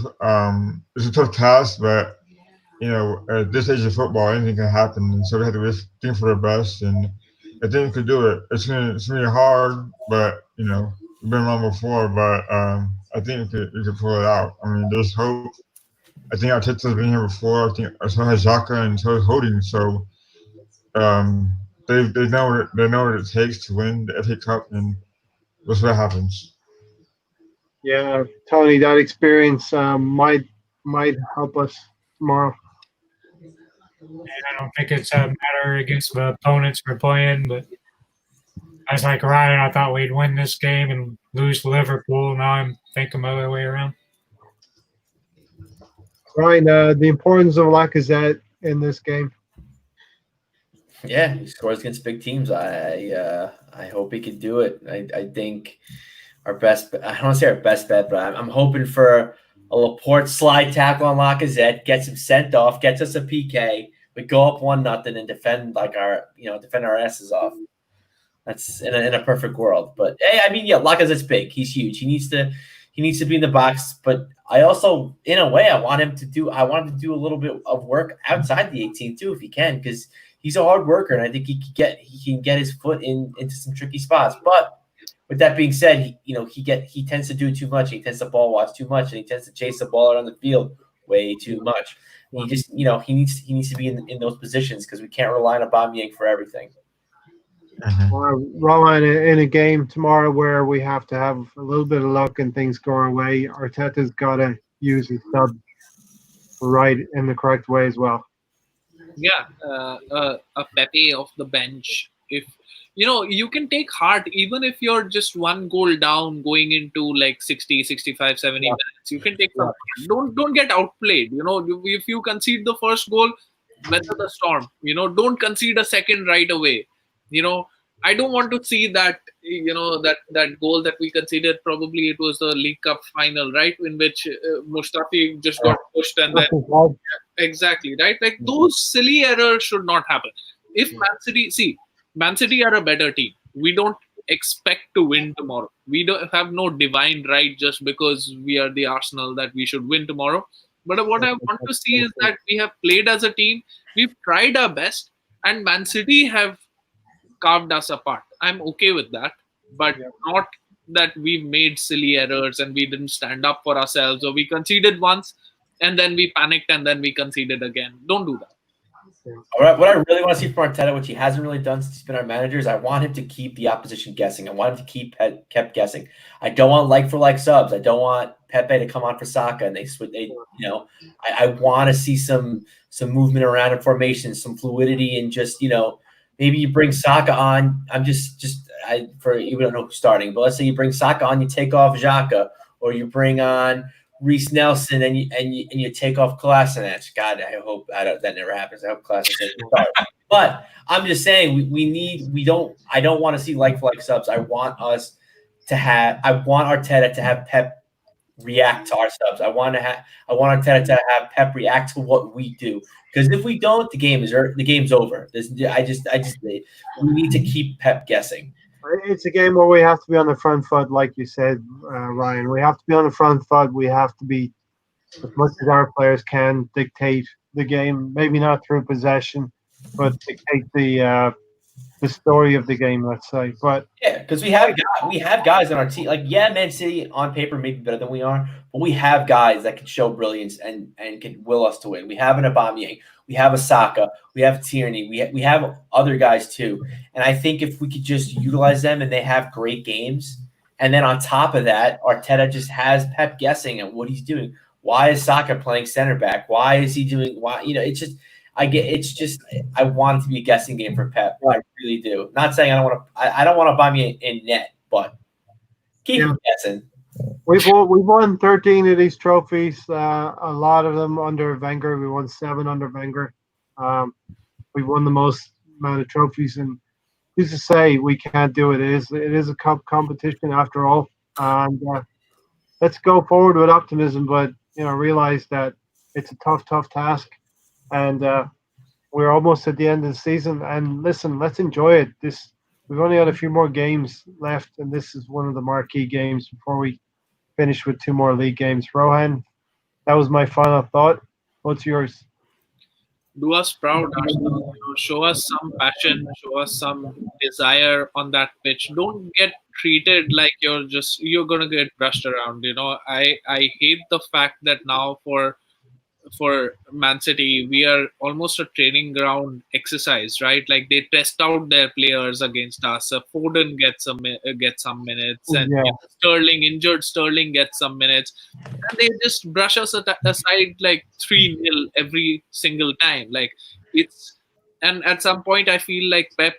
It's a tough task, but at this age of football, anything can happen, and so we have to think for the best. And I think we could do it. It's gonna be hard, but we've been wrong before. But I think we could pull it out. I mean, there's hope. I think Arteta's been here before. I think so has Xhaka and so has Holding. So they know what it takes to win the FA Cup, and we'll see what happens. Yeah, Tony, that experience might help us tomorrow. I don't think it's a matter against the opponents we're playing, but I was like Ryan, I thought we'd win this game and lose to Liverpool. Now I'm thinking the other way around. Ryan, the importance of Lacazette in this game. Yeah, he scores against big teams. I hope he can do it. I think our best. I don't want to say our best bet, but I'm hoping for a Laporte slide tackle on Lacazette, gets him sent off, gets us a PK We go up 1-0 and defend defend our asses off. That's in a perfect world. But hey, I mean, yeah, Lacazette's big. He's huge. He needs to be in the box. But I also, in a way, I want him to do a little bit of work outside the 18 too, if he can, because he's a hard worker, and I think he can get his foot into some tricky spots. But with that being said, he tends to do too much. He tends to ball watch too much, and he tends to chase the ball around the field way too much. He just, he needs to be in those positions because we can't rely on Aubameyang for everything. Rowan, in a game tomorrow where we have to have a little bit of luck and things go our way, Arteta's got to use his sub right in the correct way as well. Yeah, a Pepe off the bench. If you can take heart even if you're just one goal down going into like 60, 65, 70 minutes. You can take some. Don't get outplayed. If you concede the first goal, weather the storm. Don't concede a second right away. I don't want to see that. That goal that we conceded. Probably it was the League Cup final, right, in which Mustafi just got pushed and then exactly right. Like those silly errors should not happen. If Man City are a better team. We don't expect to win tomorrow. We don't have no divine right just because we are the Arsenal that we should win tomorrow. But what I want to see is that we have played as a team. We've tried our best, and Man City have carved us apart. I'm okay with that, but not that we've made silly errors and we didn't stand up for ourselves, or we conceded once and then we panicked and then we conceded again. Don't do that. All right, what I really want to see from Arteta, which he hasn't really done since he's been our manager, is I want him to keep the opposition guessing. I want him to kept guessing. I don't want like-for-like subs. I don't want Pepe to come on for Saka and I want to see some movement around in formation, some fluidity, and just maybe you bring Saka on. We don't know who's starting, but let's say you bring Saka on, you take off Xhaka, or you bring on Reece Nelson and you take off Kolasinac. God, I hope that never happens. I hope Kolasinac starts. But I'm just saying I don't want to see like subs. I want Arteta to have Pep react to our subs. I want Arteta to have Pep react to what we do. Because if we don't, the game's over. We need to keep Pep guessing. It's a game where we have to be on the front foot, like you said, Ryan. We have to be on the front foot. We have to be, as much as our players can, dictate the game. Maybe not through possession, but dictate the story of the game, let's say. But yeah, because we have guys on our team. Like, Man City on paper may be better than we are, but we have guys that can show brilliance and can will us to win. We have an Aubameyang, we have a Saka, we have Tierney, we have other guys too. And I think if we could just utilize them and they have great games, and then on top of that, Arteta just has Pep guessing at what he's doing. Why is Saka playing center back? Why is he doing? Why it's just. I want it to be a guessing game for Pep. I really do. Not saying I don't want to buy me in net, but keep guessing. We've won 13 of these trophies. A lot of them under Wenger. We won 7 under Wenger. We won the most amount of trophies, and who's to say we can't do it? It is a cup competition after all, and let's go forward with optimism. But realize that it's a tough task. And we're almost at the end of the season. And listen, let's enjoy it. We've only got a few more games left, and this is one of the marquee games before we finish with 2 more league games. Rohan, that was my final thought. What's yours? Do us proud, Arsenal. Show us some passion. Show us some desire on that pitch. Don't get treated like you're gonna get brushed around. I hate the fact that now for Man City, we are almost a training ground exercise, right? Like they test out their players against us. Foden gets some minutes, and injured Sterling gets some minutes, and they just brush us aside like 3-0 every single time. Like and at some point, I feel like Pep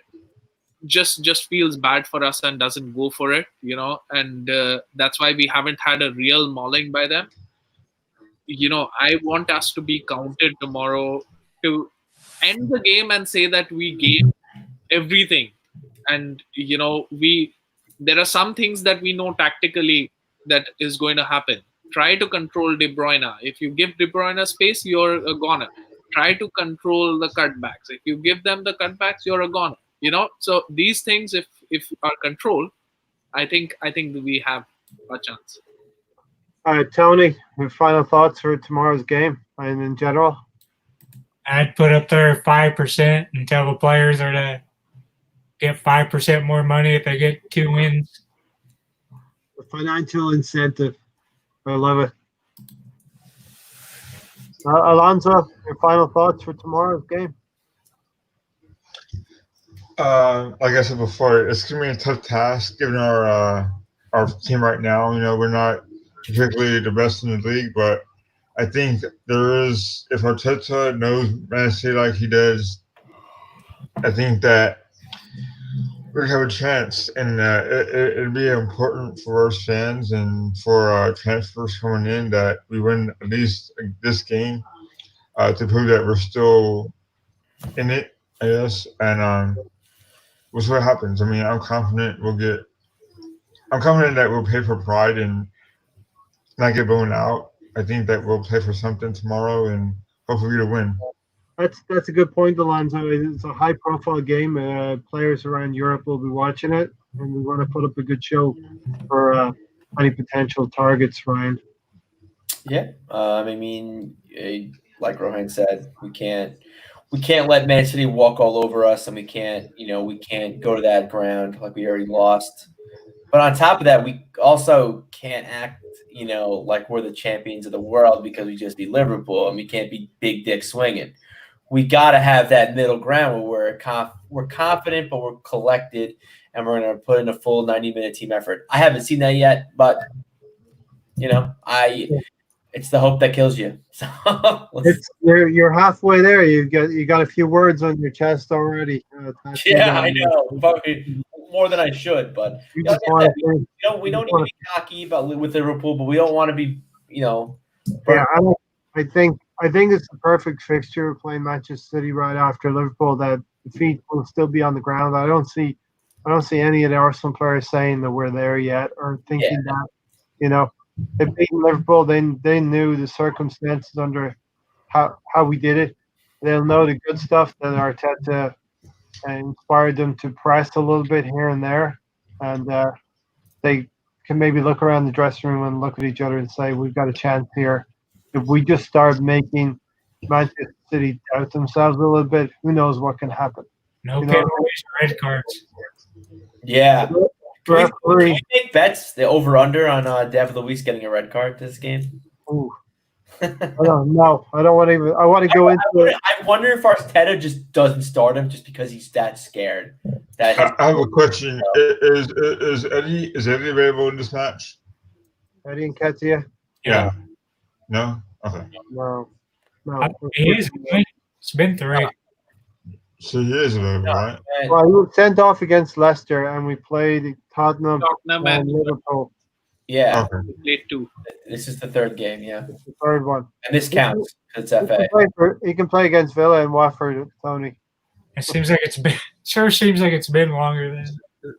just feels bad for us and doesn't go for it, and that's why we haven't had a real mauling by them. I want us to be counted tomorrow to end the game and say that we gave everything. And, there are some things that we know tactically that is going to happen. Try to control De Bruyne. If you give De Bruyne space, you're a goner. try to control the cutbacks. If you give them the cutbacks, you're a goner. So these things, if are controlled, I think we have a chance. All right, Tony, your final thoughts for tomorrow's game and in general? I'd put up there 5% and tell the players are to get 5% more money if they get 2 wins. The financial incentive. I love it. Alonso, your final thoughts for tomorrow's game? Like I said before, it's gonna be a tough task given our team right now. We're not particularly the best in the league, but I think there is, if Arteta knows Man City like he does, I think that we have a chance, and it'd be important for us fans and for transfers coming in that we win at least this game to prove that we're still in it, I guess. And we'll see what happens. I mean, I'm confident that we'll play for pride and not get blown out. I think that we'll play for something tomorrow and hopefully to win. That's a good point, Alonso. It's a high-profile game. Players around Europe will be watching it, and we want to put up a good show for any potential targets, Ryan. Yeah, I mean, like Rohan said, we can't let Man City walk all over us, and we can't go to that ground like we already lost. But on top of that, we also can't act, like we're the champions of the world because we just beat Liverpool, and we can't be big dick swinging. We got to have that middle ground where we're confident, but we're collected, and we're going to put in a full 90-minute team effort. I haven't seen that yet, but it's the hope that kills you. So you're halfway there. You got a few words on your chest already. Yeah, I know. Probably more than I should, but we don't need to be cocky with Liverpool, but we don't want to be, Yeah, I think it's the perfect fixture playing Manchester City right after Liverpool. That the feet will still be on the ground. I don't see any of the Arsenal players saying that we're there yet or thinking that they've beaten Liverpool. They knew the circumstances under how we did it. They'll know the good stuff that Arteta inspired them to press a little bit here and there, and they can maybe look around the dressing room and look at each other and say, "We've got a chance here." If we just start making Manchester City doubt themselves a little bit, who knows what can happen? No penalties, red cards. Yeah. Can Referee. we make bets the over/under on David Luiz getting a red card this game? Ooh. I don't know. I don't want to even. I want to go into it. I wonder if Arteta just doesn't start him just because he's that scared. I have a question. Is Eddie available in this match? Eddie and Ketia? Yeah. No? Okay. No. He is. It's been 3. So he is available, right? Well, he was sent off against Leicester, and we played Tottenham and Liverpool. Yeah. Okay. Played 2. This is the 3rd game, yeah. It's the 3rd one. And this counts because it's FA. He can play against Villa and Watford, Tony. It seems like it's been longer than.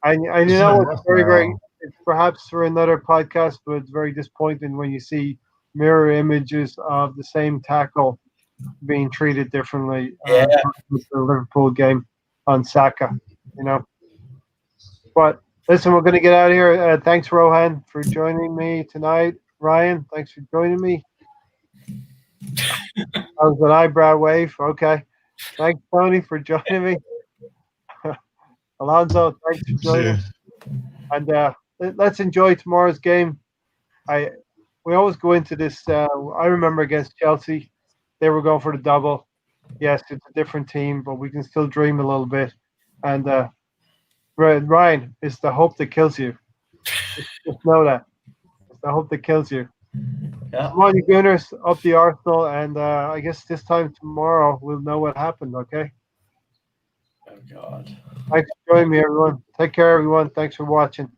I know it's very. It's perhaps for another podcast, but it's very disappointing when you see mirror images of the same tackle being treated differently with the Liverpool game on Saka, But listen, we're going to get out of here. Thanks, Rohan, for joining me tonight. Ryan, thanks for joining me. That was an eyebrow wave. Okay. Thanks, Tony, for joining me. Alonso, thanks for joining me. And let's enjoy tomorrow's game. We always go into this. I remember against Chelsea, they were going for the double. Yes, it's a different team, but we can still dream a little bit. And Ryan, it's the hope that kills you. Just know that. It's the hope that kills you. Yeah. Come on, you Gunners, up the Arsenal, and I guess this time tomorrow we'll know what happened, okay? Oh, God. Thanks for joining me, everyone. Take care, everyone. Thanks for watching.